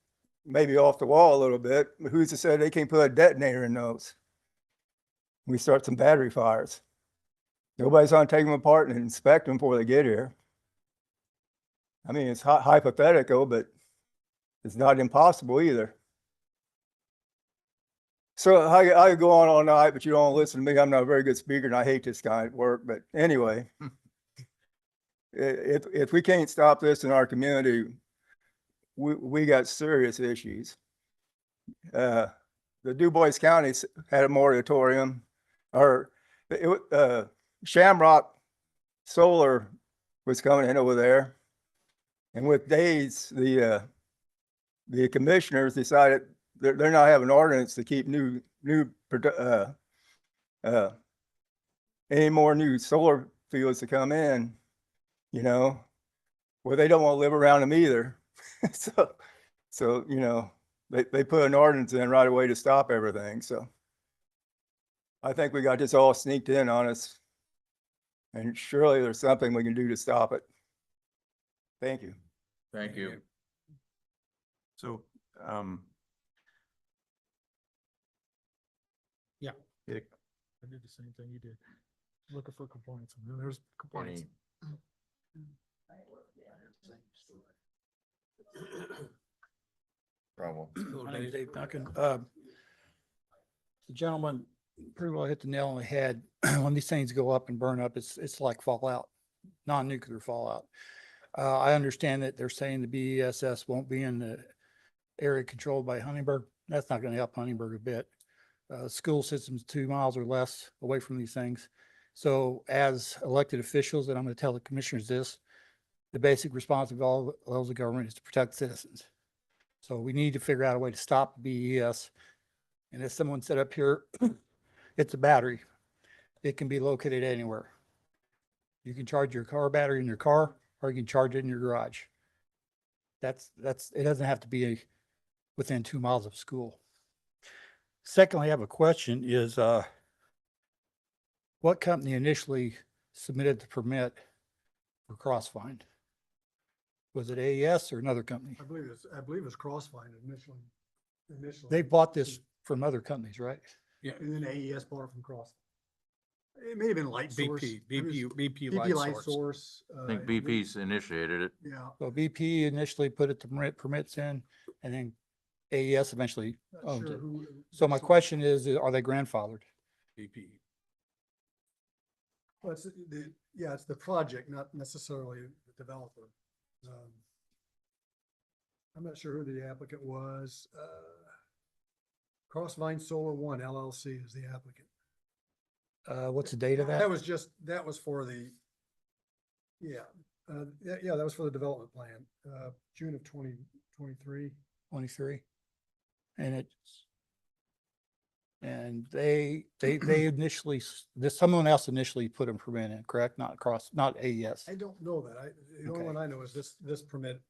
maybe off the wall a little bit, but who's to say they can't put a detonator in those? We start some battery fires. Nobody's gonna take them apart and inspect them before they get here. I mean, it's hypothetical, but it's not impossible either. So I go on all night, but you don't listen to me. I'm not a very good speaker and I hate this kind of work. But anyway, if we can't stop this in our community, we got serious issues. The Du Bois County had a moratorium, or Shamrock Solar was coming in over there. And with days, the commissioners decided they're not having ordinance to keep any more new solar fields to come in, you know, well, they don't want to live around them either. so, you know, they put an ordinance in right away to stop everything. So I think we got this all sneaked in on us, and surely there's something we can do to stop it. Thank you. Thank you. So, Yeah. I did the same thing you did. Looking for complaints. And then there's complaints. Problem. My name's Dave Duncan. The gentleman pretty well hit the nail on the head. When these things go up and burn up, it's like fallout, non-nuclear fallout. I understand that they're saying the BESS won't be in the area controlled by Huntingburg. That's not going to help Huntingburg a bit. School system's 2 miles or less away from these things. So as elected officials, and I'm going to tell the commissioners this, the basic responsibility of all levels of government is to protect citizens. So we need to figure out a way to stop BES. And as someone said up here, it's a battery. It can be located anywhere. You can charge your car battery in your car, or you can charge it in your garage. It doesn't have to be within 2 miles of school. Secondly, I have a question is, what company initially submitted the permit for Crossfind? Was it AES or another company? I believe it's Crossfind initially. They bought this from other companies, right? Yeah, And then AES bought it from Crossfind. It may have been Light Source. BP, It was BP BP Light Source. Source. I think BP's initiated it. Yeah. So BP initially put it the permits in, and then AES eventually Not owned sure it. who- So my question is, are they grandfathered? BP. Well, it's the project, not necessarily the developer. I'm not sure who the applicant was. Crossvine Solar One LLC is the applicant. What's the date of that? That was for the, yeah, that was for the development plan, June of 2023. 23? And they initially, someone else initially put a permit in, correct? Not AES. I don't know that. The only Okay. one I know is this permit.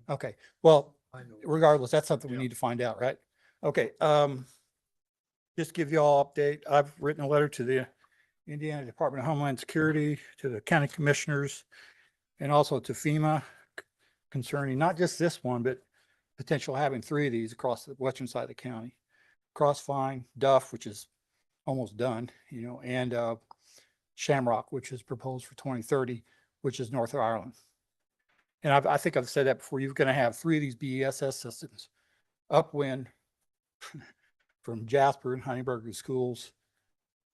Okay, well, I know. regardless, that's something we Yeah. need to find out, right? Okay, just give you all update. I've written a letter to the Indiana Department of Homeland Security, to the county commissioners, and also to FEMA concerning not just this one, but potential having 3 of these across the western side of the county. Crossvine, Duff, which is almost done, and Shamrock, which is proposed for 2030, which is North Ireland. And I think I've said that before. You're going to have 3 of these BESS systems upwind from Jasper and Honeyberger schools,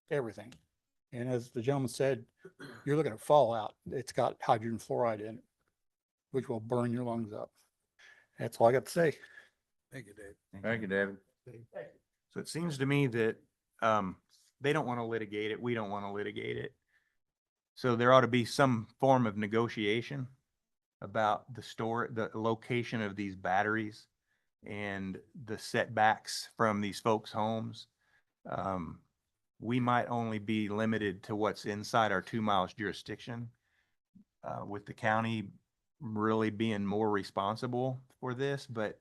everything. And as the gentleman said, you're looking at fallout. It's got hydrogen fluoride in it, which will burn your lungs up. That's all I got to say. Thank you, Dave. Thank you, David. So it seems to me that they don't want to litigate it. We don't want to litigate it. So there ought to be some form of negotiation about the location of these batteries and the setbacks from these folks' homes. We might only be limited to what's inside our 2 miles jurisdiction, with the county really being more responsible for this, but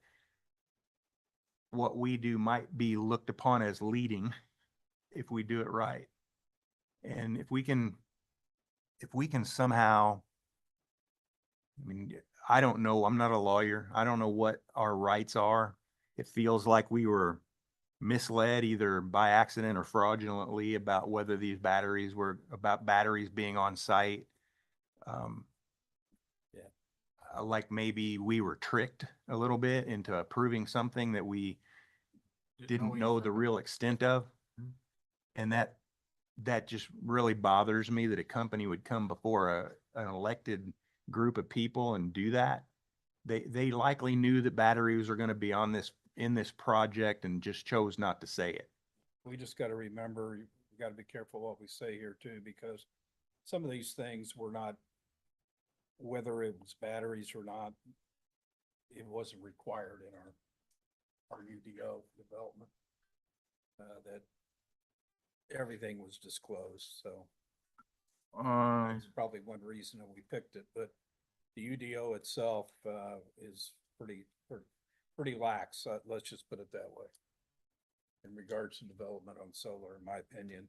what we do might be looked upon as leading if we do it right. And if we can somehow, I mean, I don't know, I'm not a lawyer. I don't know what our rights are. It feels like we were misled either by accident or fraudulently about whether these batteries were about batteries being on site. Like maybe we were tricked a little bit into approving something that we didn't know the real extent of. And that just really bothers me that a company would come before an elected group of people and do that. They likely knew that batteries are going to be in this project and just chose not to say it. We just got to remember, we got to be careful what we say here too, because some of these things were not, whether it was batteries or not, it wasn't required in our UDO development. That everything was disclosed, so that's probably one reason that we picked it, but the UDO itself, is pretty lax, let's just put it that way. In regards to development on solar, in my opinion.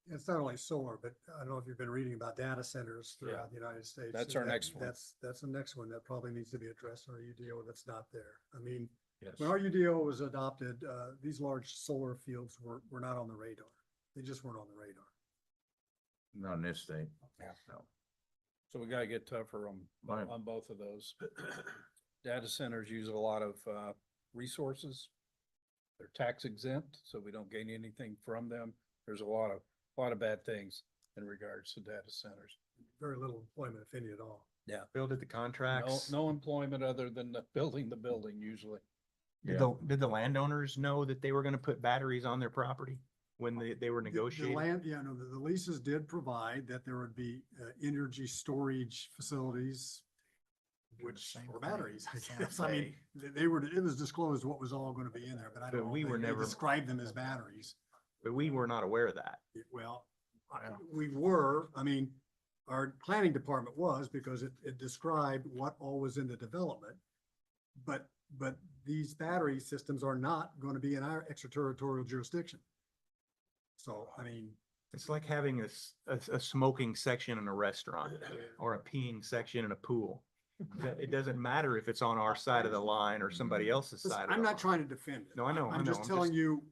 It's not only solar, but I don't know if you've been reading about data centers throughout the United States. That's So our next one. That's the next one that probably needs to be addressed, our UDO that's not there. I mean, Yes. when our UDO was adopted, these large solar fields were not on the radar. They just weren't on the radar. Not in this state. Yeah. No. So we gotta get tougher Right. on both of those. Data centers use a lot of, resources. They're tax exempt, so we don't gain anything from them. There's a lot of bad things in regards to data centers. Very little employment, if any at all. Yeah. Build it the contracts. No employment other than building the building usually. Did the landowners know that they were going to put batteries on their property when they were The negotiating? land, yeah, no, the leases did provide that there would be energy storage facilities, which were batteries, I guess. I mean, it was disclosed what was all gonna be in there, but I But don't know. we if were they never- described them as batteries. But we were not aware of that. Well, we were, I mean, our planning department was because it described what all was in the development. But but these battery systems are not going to be in our extraterritorial jurisdiction. So, I mean, It's like having a smoking section in a restaurant or a peeing section in a pool. It doesn't matter if it's on our side of the line or somebody else's listen, side of the I'm line. not trying to defend it. No, I know, I I'm know. just telling you,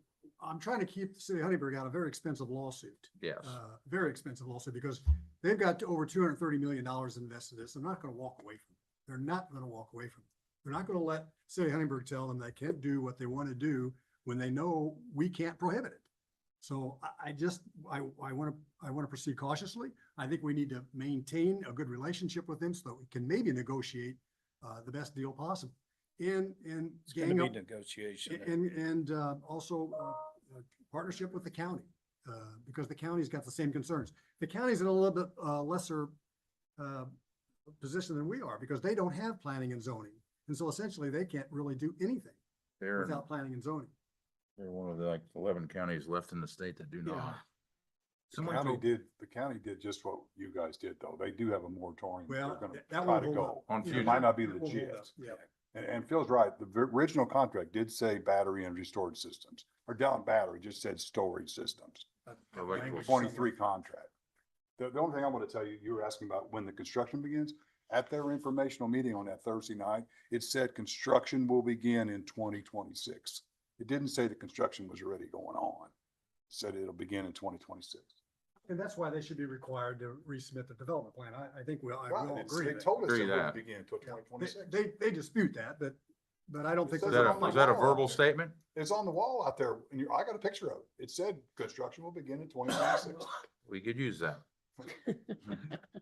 I'm trying to keep the city of Huntingburg out of a very expensive lawsuit. Yes. Very expensive lawsuit because they've got over $230 million invested in this. They're not going to walk away from it. They're not going to walk away from it. They're not going to let city of Huntingburg tell them they can't do what they want to do when they know we can't prohibit it. So I want to proceed cautiously. I think we need to maintain a good relationship with them so that we can maybe negotiate the best deal possible. And It's gonna gang be up- negotiation. and also partnership with the county, because the county's got the same concerns. The county's in a little bit lesser position than we are because they don't have planning and zoning. And so essentially they can't really do anything They're, without planning and zoning. they're one of the like 11 counties left in the state that do Yeah. not. The county did just what you guys did, though. They do have a moratorium. Well, They're gonna that try won't to hold go. up. On Yeah, future. It might not be that won't hold up. legit. Yeah. And Phil's right. The original contract did say battery energy storage systems, or down battery, just said storage systems. Electrical. Language 23 contract. The only thing I want to tell you, you were asking about when the construction begins. At their informational meeting on that Thursday night, it said construction will begin in 2026. It didn't say the construction was already going on. It said it'll begin in 2026. And that's why they should be required to resubmit the development plan. I think we all Right, agree. they that. told us Agree it wouldn't that. begin until 2026. They dispute that, but I don't think. It Is says there's it that on a, the is that a wall. verbal statement? It's on the wall out there, and I got a picture of it. It said construction will begin in 2026. We could use that.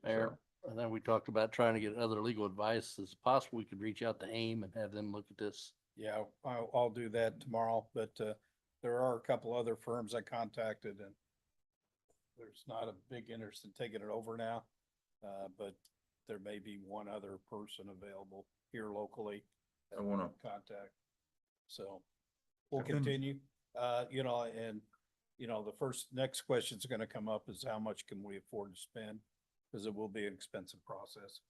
Mayor, and then we talked about trying to get other legal advice. Is it possible we could reach out to AIM and have them look at this? Yeah, I'll do that tomorrow, but there are a couple other firms I contacted and there's not a big interest in taking it over now. But there may be one other person available here locally. that I we wanna- can contact. So we'll Okay. continue, and the next question's gonna come up is how much can we afford to spend? Cause it will be an expensive process.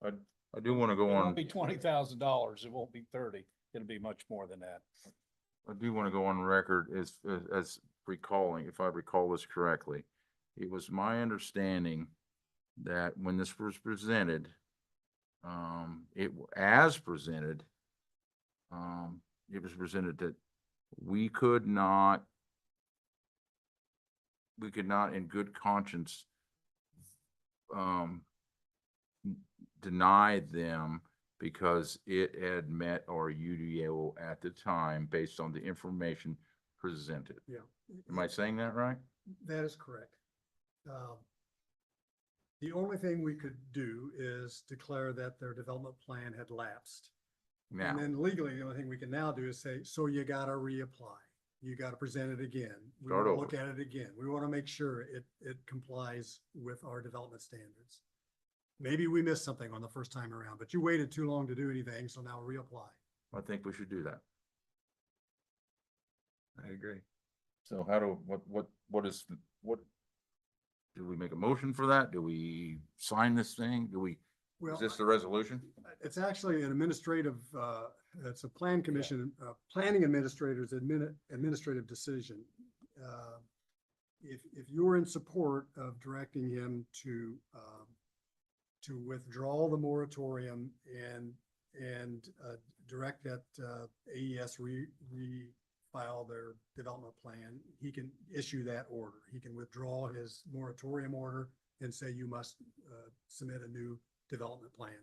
I do want to It go on. won't be $20,000. It won't be 30. It'll be much more than that. I do want to go on record as recalling, if I recall this correctly. It was my understanding that when this was presented, as presented, it was presented that we could not in good conscience, deny them because it had met our UDO at the time based on the information presented. Yeah. Am I saying that right? That is correct. The only thing we could do is declare that their development plan had lapsed. Now, And then legally, the only thing we can now do is say, so you gotta reapply. You gotta present it again. We Start wanna over. look at it again. We wanna make sure it complies with our development standards. Maybe we missed something on the first time around, but you waited too long to do anything, so now reapply. I think we should do that. I agree. So how do, do we make a motion for that? Do we sign this thing? Well, is this the resolution? it's actually an administrative, it's a plan commission, planning administrator's administrative decision. If you're in support of directing him to withdraw the moratorium and direct that AES refile their development plan, he can issue that order. He can withdraw his moratorium order and say you must submit a new development plan.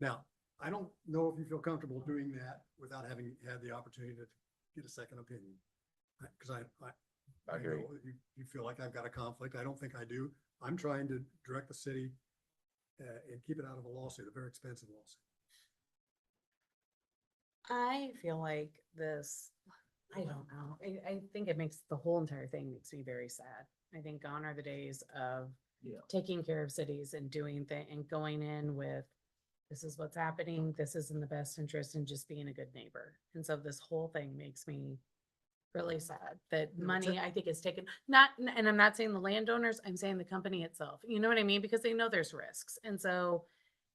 Now, I don't know if you feel comfortable doing that without having had the opportunity to get a second opinion. Because I hear know you feel like I've got a conflict. I don't think I do. I'm trying to direct the city and keep it out of a lawsuit, a very expensive lawsuit. I feel like this, I don't know. I think it makes the whole entire thing makes me very sad. I think gone are the days of Yeah. taking care of cities and doing and going in with, this is what's happening, this is in the best interest, and just being a good neighbor. And so this whole thing makes me really sad that Yeah, money, I think, is taken, and I'm not saying the landowners, I'm saying the company itself, you know what I mean? Because they know there's risks. And so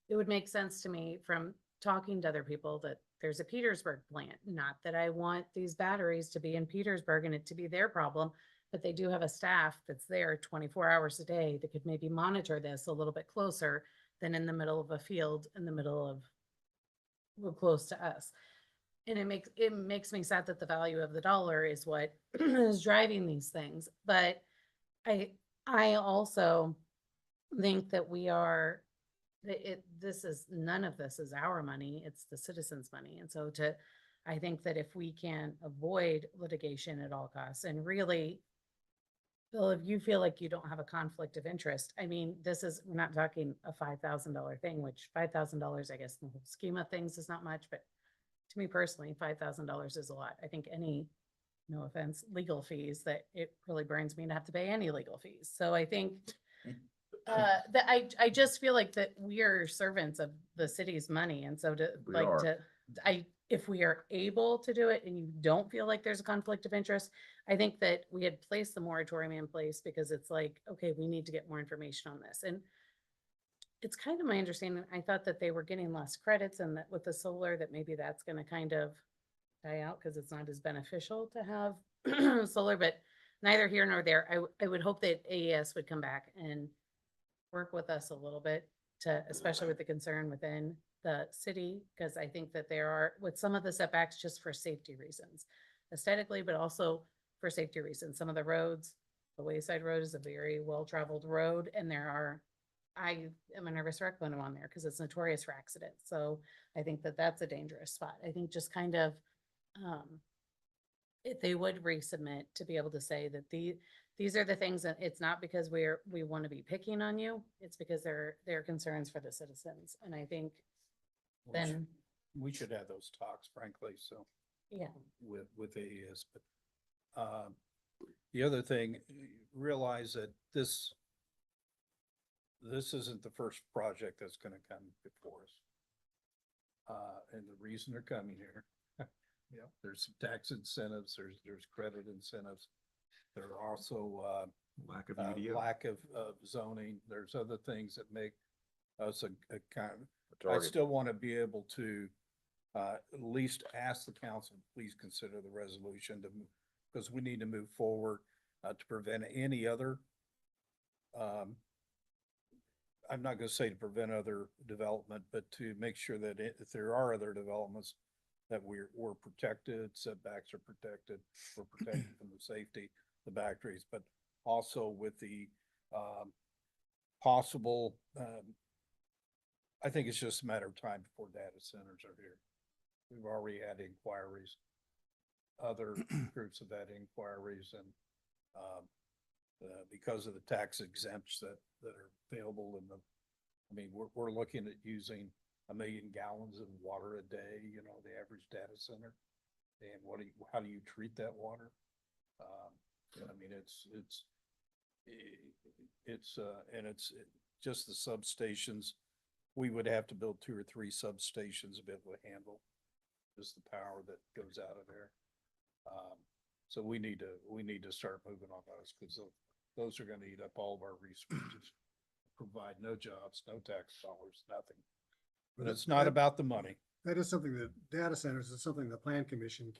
it would make sense to me from talking to other people that there's a Petersburg plant. Not that I want these batteries to be in Petersburg and it to be their problem, but they do have a staff that's there 24 hours a day that could maybe monitor this a little bit closer than in the middle of a field in the middle of, well, close to us. And it makes me sad that the value of the dollar is what is driving these things. But I also think that none of this is our money, it's the citizens' money. And so I think that if we can avoid litigation at all costs and really, Bill, if you feel like you don't have a conflict of interest, I mean, we're not talking a $5,000 thing, which $5,000, I guess, in the whole scheme of things is not much, but to me personally, $5,000 is a lot. I think no offense, legal fees, that it really burns me to have to pay any legal fees. So I think that I just feel like that we are servants of the city's money. And so We are. if we are able to do it and you don't feel like there's a conflict of interest, I think that we had placed the moratorium in place because it's like, okay, we need to get more information on this. And it's kind of my understanding, I thought that they were getting less credits and that with the solar, that maybe that's gonna kind of die out because it's not as beneficial to have solar, but neither here nor there. I would hope that AES would come back and work with us a little bit especially with the concern within the city, because I think that there are, with some of the setbacks, just for safety reasons, aesthetically, but also for safety reasons. Some of the roads, the Wayside Road is a very well-traveled road, and I am a nervous wreck when I'm on there because it's notorious for accidents. So I think that that's a dangerous spot. I think just kind of, if they would resubmit to be able to say that these are the things that it's not because we want to be picking on you. It's because they're concerns for the citizens. And I think then, We should have those talks, frankly, so. yeah, With AES, but, the other thing, realize that this isn't the first project that's gonna come before us. And the reason they're coming here, there's some tax incentives, there's credit incentives. There are also, Lack of lack of zoning. There's other things that make us a kind, I target. still want to be able to, at least ask the council, please consider the resolution because we need to move forward, to prevent any other, I'm not gonna say to prevent other development, but to make sure that if there are other developments, that we're protected, setbacks are protected, we're protected from the safety, the batteries, but also with the, possible, I think it's just a matter of time before data centers are here. We've already had inquiries. Other groups have had inquiries and, because of the tax exempts that are available we're looking at using 1 million gallons of water a day, the average data center. And how do you treat that water? It's just the substations. We would have to build 2 or 3 substations to be able to handle just the power that goes out of there. So we need to start moving on those because those are going to eat up all of our resources, provide no jobs, no tax dollars, nothing. But it's not about the money. That is something that data centers is something the plan commission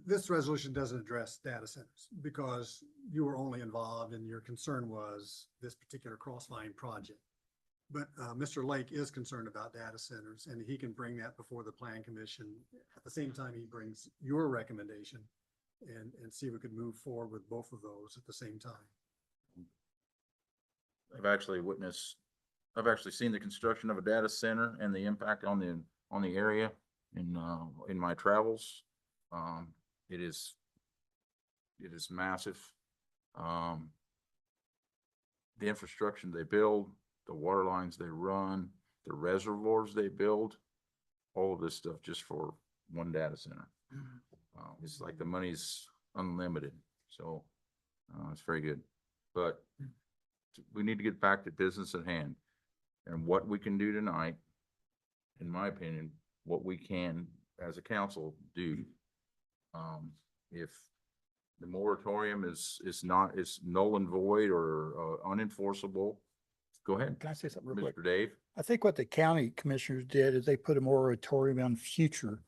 this resolution doesn't address data centers because you were only involved and your concern was this particular cross-line project. But Mr. Lake is concerned about data centers and he can bring that before the plan commission. At the same time, he brings your recommendation and see if we could move forward with both of those at the same time. I've actually seen the construction of a data center and the impact on the area in my travels. It is massive. The infrastructure they build, the water lines they run, the reservoirs they build, all of this stuff just for one data center. It's like the money's unlimited, so it's very good. But we need to get back to business at hand and what we can do tonight, in my opinion, what we can as a council do. If the moratorium is null and void or unenforceable, Go ahead, Can I say something real quick? Mr. Dave. I think what the county commissioners did is they put a moratorium on future,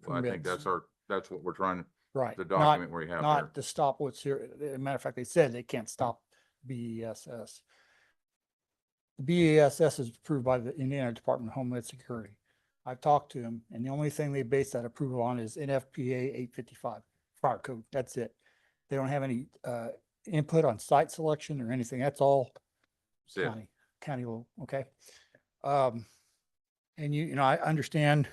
Well, I think Permits. that's what we're trying to, right? the not- document where you have there. Not to stop what's here. As a matter of fact, they said they can't stop BESS. The BESS is approved by the Indiana Department of Homeland Security. I've talked to them, and the only thing they base that approval on is NFPA 855 fire code. That's it. They don't have any input on site selection or anything. That's all That's it. county law, okay? And you know, I understand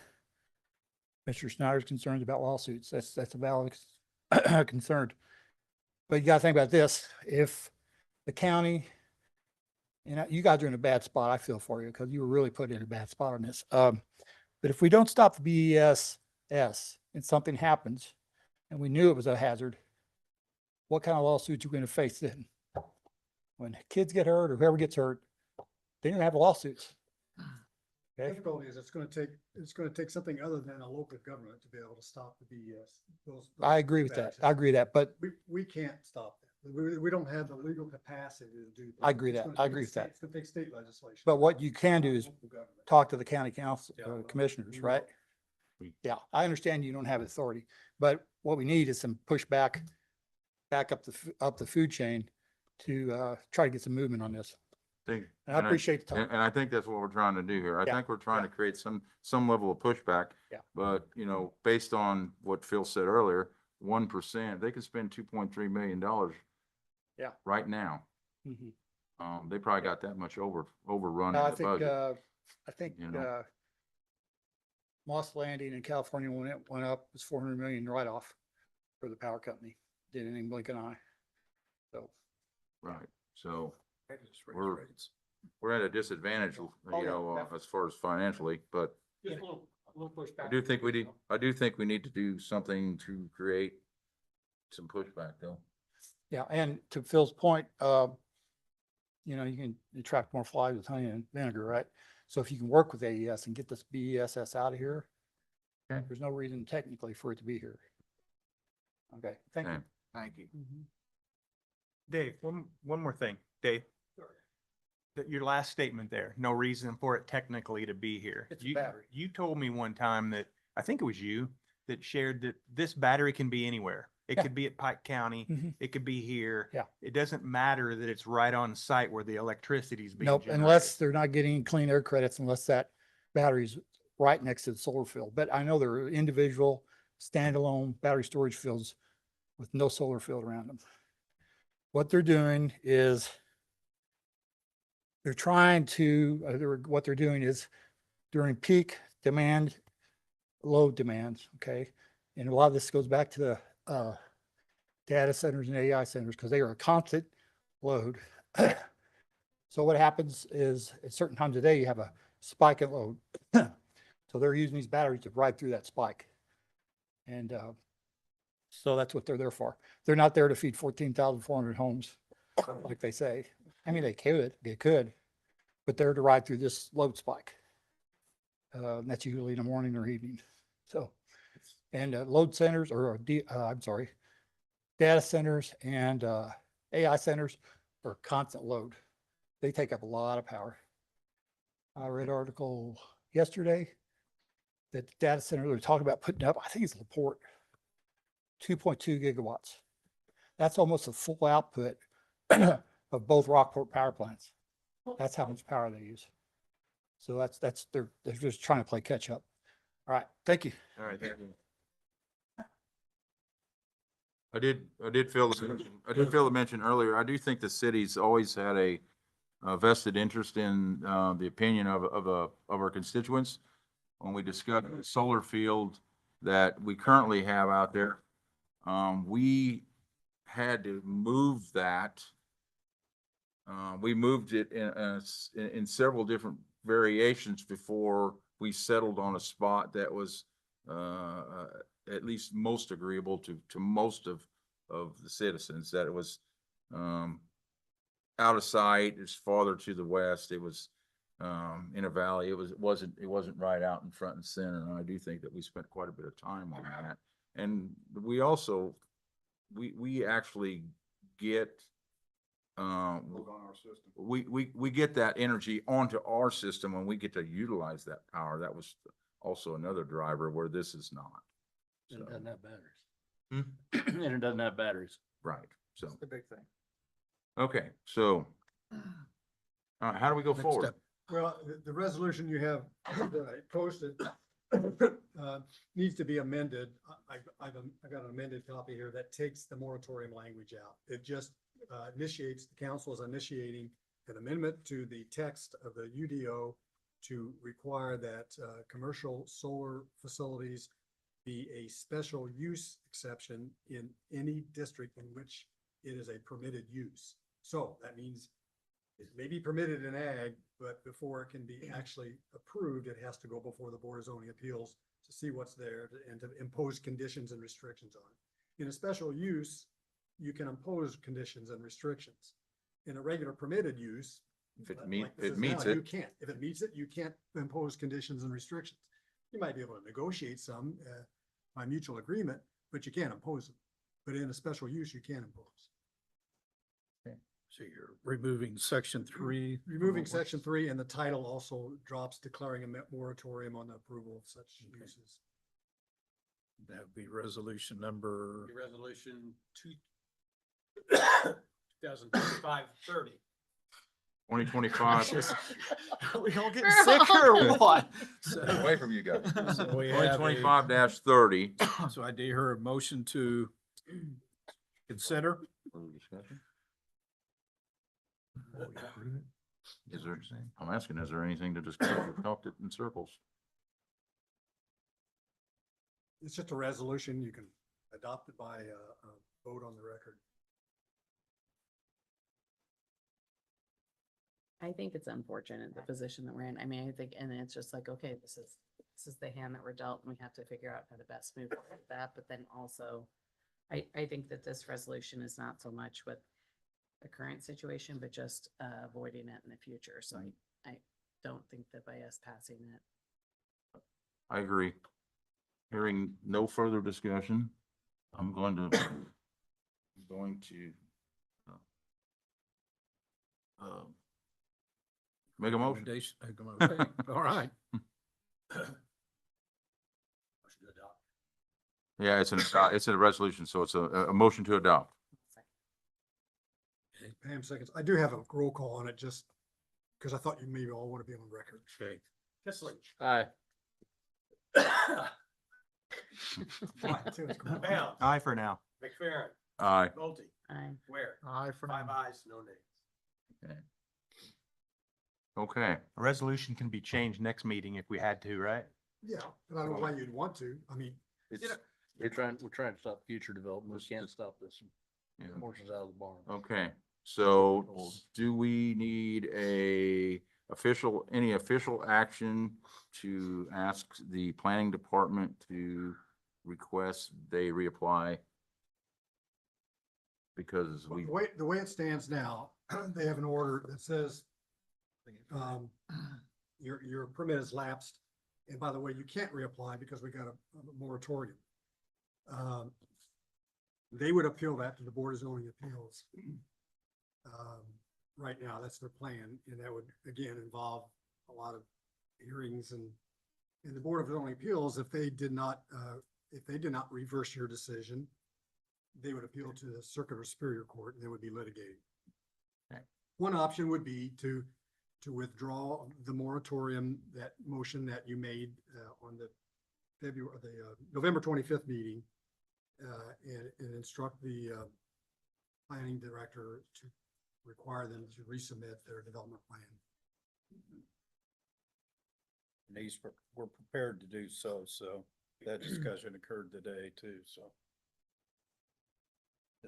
Mr. Snyder's concerns about lawsuits. That's a valid concern. But you gotta think about this, if the county, you guys are in a bad spot, I feel for you, because you were really put in a bad spot on this. But if we don't stop the BESS and something happens, and we knew it was a hazard, what kind of lawsuits are we gonna face then? When kids get hurt or whoever gets hurt, they don't have lawsuits. Okay, Difficulty is it's gonna take something other than a local government to be able to stop the BES. I agree with that. I agree with that, but We can't stop that. We don't have the legal capacity to do. I agree It's that. gonna I take agree with that. It's gonna take state legislation. But what you can do is Local government. talk to the county council, Yeah, well, commissioners, we right? will. Yeah, I understand you don't have authority, but what we need is some pushback, back up the food chain to try to get some movement on this. Think- And I appreciate the And, time. and I think that's what we're trying to do here. I Yeah, think we're trying yeah. to create some level of pushback. Yeah. But, based on what Phil said earlier, 1%, they could spend $2.3 million. Yeah. Right now. Mhm. They probably got that much overrun I in the think, budget. I think, you know. Moss Landing in California, when it went up, was 400 million write-off for the power company. Didn't even blink an eye. So, Right, so They just raise we're- rates. we're at a disadvantage, Oh, yeah, definitely. as far as financially, but just a little pushback. I do think we need to do something to create some pushback though. Yeah, and to Phil's point, you can attract more flies with honey and vinegar, right? So if you can work with AES and get this BESS out of here, Okay. there's no reason technically for it to be here. Okay, thank you. Okay. Thank you. Dave, one more thing, Dave. Your last statement there, no reason for it technically to be here. It's a battery. You told me one time that, I think it was you, that shared that this battery can be anywhere. It Yeah. could be at Pike County, Mhm. it could be here. Yeah. It doesn't matter that it's right on site where the electricity is being Nope, generated. unless they're not getting clean air credits, unless that battery's right next to the solar field. But I know there are individual standalone battery storage fields with no solar field around them. What they're doing is they're trying to, what they're doing is during peak demand, load demands, okay? And a lot of this goes back to the data centers and AI centers because they are a constant load. So what happens is at certain times of day, you have a spike in load. So they're using these batteries to ride through that spike. And so that's what they're there for. They're not there to feed 14,400 homes, like they say. I mean, they could, but they're to ride through this load spike. And that's usually in the morning or evening. So, and load centers or, data centers and AI centers are constant load. They take up a lot of power. I read an article yesterday that the data center they're talking about putting up, I think it's LaPorte, 2.2 gigawatts. That's almost a full output of both Rockport power plants. That's how much power they use. So they're just trying to play catch up. All right, thank you. All right, thank you. I did feel to mention earlier, I do think the city's always had a vested interest in the opinion of our constituents. When we discuss the solar field that we currently have out there, we had to move that. We moved it in several different variations before we settled on a spot that was at least most agreeable to most of the citizens, that it was out of sight, it's farther to the west, it was in a valley, it wasn't right out in front and center. And I do think that we spent quite a bit of time on that. And we also we actually get Look on our system. we get that energy onto our system and we get to utilize that power. That was also another driver where this is not. And it So, doesn't have batteries. Hmm? And it doesn't have batteries. right, so, The big thing. okay, so. How do we go Next forward? step. Well, the resolution you have that I posted needs to be amended. I've got an amended copy here that takes the moratorium language out. It just initiates, the council is initiating an amendment to the text of the UDO to require that commercial solar facilities be a special use exception in any district in which it is a permitted use. So that means it may be permitted in ag, but before it can be actually approved, it has to go before the Board of Zoning Appeals to see what's there and to impose conditions and restrictions on it. In a special use, you can impose conditions and restrictions. In a regular permitted use, If it like this it is meets now, it. you can't. If it meets it, you can't impose conditions and restrictions. You might be able to negotiate some by mutual agreement, but you can't impose them. But in a special use, you can impose. So you're removing section 3. Removing section 3 and the title also drops declaring a moratorium on the approval of such uses. That would be resolution number. Resolution 2025-30. 2025. We all getting sicker or what? Away from you guys. So we have a- 2025-30. So I do hear a motion to consider. Is there, I'm asking, is there anything to discuss? We've talked it in circles. It's just a resolution. You can adopt it by a vote on the record. I think it's unfortunate, the position that we're in. I mean, I think, and it's just like, okay, this is the hand that we're dealt and we have to figure out how to best move forward with that. But then also, I think that this resolution is not so much with the current situation, but just avoiding it in the future. So I don't think that by us passing it, I agree. Hearing no further discussion, I'm going to make a motion. Recommendation, make a motion. All right. Yeah, it's a resolution, so it's a motion to adopt. Pam seconds. I do have a roll call on it just because I thought you maybe all want to be on record. Okay. Kissling. Aye. Bell. Aye for now. McFerrin. Aye. Nolte. I, Ware. Aye for Five now. ayes, no nays. Okay, A resolution can be changed next meeting if we had to, right? Yeah, but I don't know why you'd want to. I mean, it's, We're trying to stop future development. We can't stop this. yeah. Horses out of the barn. Okay, so do we need any official action to ask the planning department to request they reapply? Because we, the way it stands now, they have an order that says your permit is lapsed. And by the way, you can't reapply because we got a moratorium. They would appeal that to the Board of Zoning Appeals. Right now, that's their plan, and that would, again, involve a lot of hearings and the Board of Zoning Appeals, if they did not reverse your decision, they would appeal to the Circuit or Superior Court, and they would be litigated. Okay. One option would be to withdraw the moratorium, that motion that you made on the November 25th meeting, and instruct the planning director to require them to resubmit their development plan. We're prepared to do so, so that discussion occurred today too, so.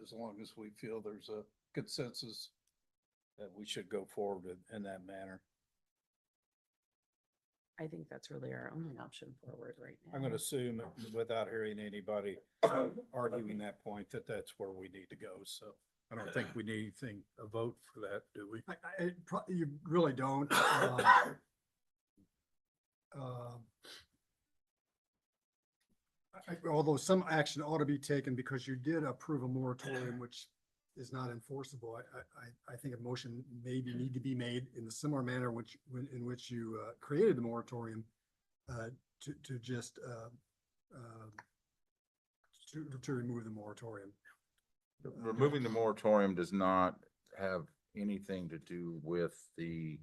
As long as we feel there's a consensus that we should go forward in that manner. I think that's really our only option forward right now. I'm gonna assume, without hearing anybody arguing that point, that that's where we need to go, so. I don't think we need anything, a vote for that, do we? You really don't. Although some action ought to be taken because you did approve a moratorium, which is not enforceable, I think a motion maybe need to be made in the similar manner in which you created the moratorium to just to remove the moratorium. Removing the moratorium does not have anything to do with the,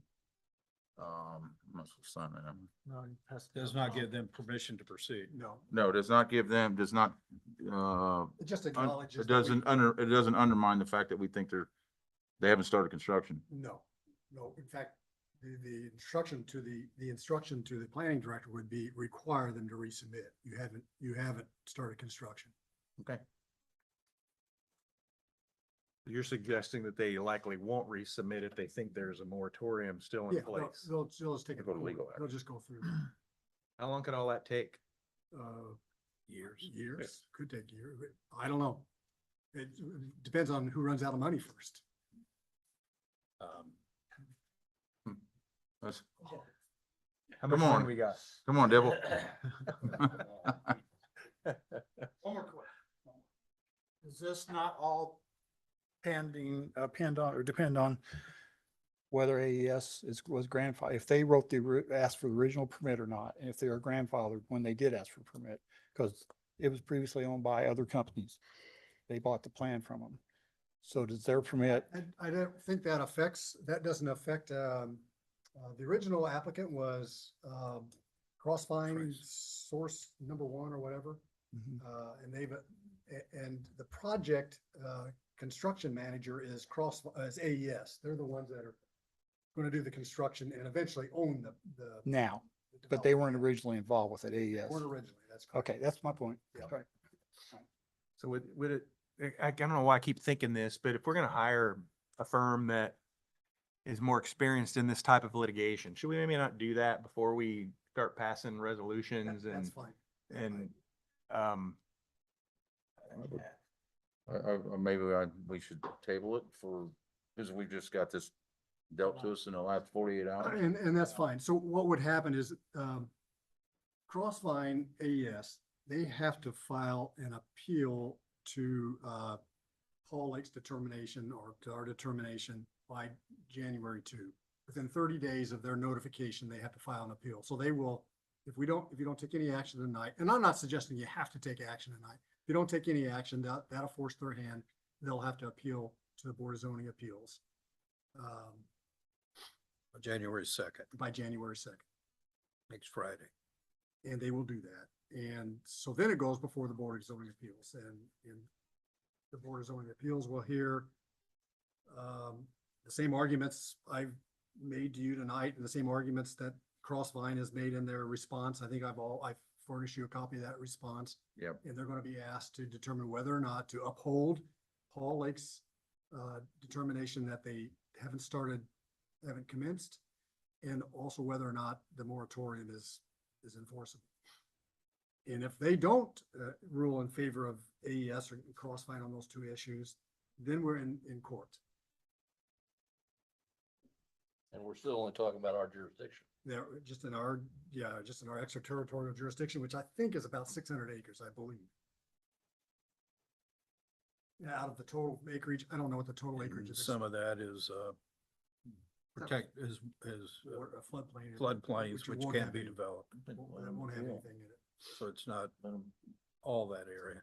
I'm not supposed to sign that. No, it has to Does go not on. give them permission to proceed. No, No, does not give them, does not, it just it acknowledges. that doesn't it doesn't undermine the fact that we think they haven't started construction. No, in fact, the instruction to the planning director would be require them to resubmit. You haven't started construction. Okay. You're suggesting that they likely won't resubmit if they think there's a moratorium still in Yeah, place. they'll just take it. Go to legal forward. They'll just go through, How long could all that take? years, could take years. I don't know. It depends on who runs out of money first. Let's- How Come much money on. we got? Come on, devil. One more question. Is this not all pending, depend on whether AES was grandfathered, if they wrote asked for the original permit or not, and if they are grandfathered when they did ask for permit, because it was previously owned by other companies. They bought the plan from them. So does their permit, I don't think that doesn't affect, the original applicant was, Crossvine Source Number 1 or whatever. And and the project, construction manager is AES. They're the ones that are going to do the construction and eventually own the. now, the but they weren't development. originally involved with it, AES. Weren't originally, that's correct. Okay, that's my point. Yeah. Right. So would it, I don't know why I keep thinking this, but if we're gonna hire a firm that is more experienced in this type of litigation, should we maybe not do that before we start passing resolutions That's and, fine. and, um, Maybe we should table it because we just got this dealt to us in the last 48 hours. And that's fine. So what would happen is, Crossvine AES, they have to file an appeal to, Paul Lake's determination or to our determination by January 2. Within 30 days of their notification, they have to file an appeal. So they will, if you don't take any action tonight, and I'm not suggesting you have to take action tonight. If you don't take any action, that'll force their hand. They'll have to appeal to the Board of Zoning Appeals. January 2nd, By January 2nd. next Friday. And they will do that. And so then it goes before the Board of Zoning Appeals and the Board of Zoning Appeals will hear the same arguments I've made to you tonight and the same arguments that Crossvine has made in their response. I think I've furnished you a copy of that response. Yep. And they're going to be asked to determine whether or not to uphold Paul Lake's determination that they haven't commenced, and also whether or not the moratorium is enforceable. And if they don't rule in favor of AES or Crossvine on those two issues, then we're in court. And we're still only talking about our jurisdiction. They're just in our extraterritorial jurisdiction, which I think is about 600 acres, I believe. Yeah, out of the total acreage, I don't know what the total acreage is. Some of that is, is Or a floodplain. floodplains, which won't can't have be any- developed. That won't have anything in it. So it's not all that area.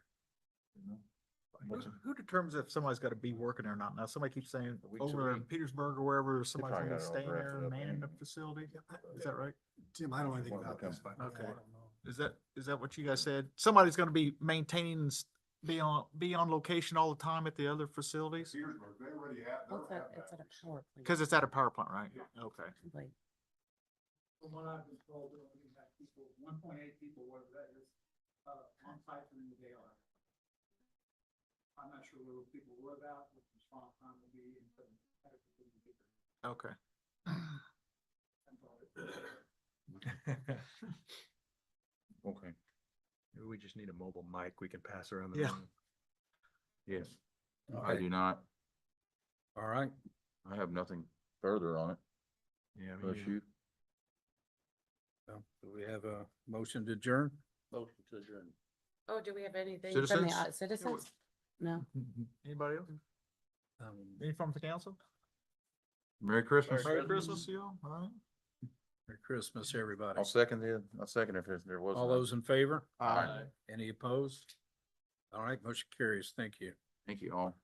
Who determines if somebody's gotta be working there or not? Now, somebody keeps saying Weeks a over in week. Petersburg or wherever, somebody's probably gonna got it all stay drafted there up manning the anyway. facility. Is that right? Tim, I don't know anything One of about them this. comes Yeah, Okay. I don't know. Is that what you guys said? Somebody's gonna be maintaining, be on location all the time at the other facilities? Petersburg, they already have. What's that? It's at a power plant. Cause it's at a power plant, right? Okay. Like, From what I've been told, we have people, 1.8 people, whatever that is, on site during the day. I'm not sure where those people live out, what the response time will be. Okay. Okay. maybe we just need a mobile mic we can pass around the Yeah. room. Yes. I Okay. do not. All right. I have nothing further on it. Yeah. me Unless neither. you, So do we have a motion to adjourn? Motion to adjourn. oh, do we have anything from the Citizens? citizens? No. Anybody else? Any from the council? Merry Christmas. Merry Christmas, to you all. All right. Merry Christmas, everybody. I'll second if there was. All none. those in favor? Aye. Any opposed? All right, motion carries. Thank you. Thank you all.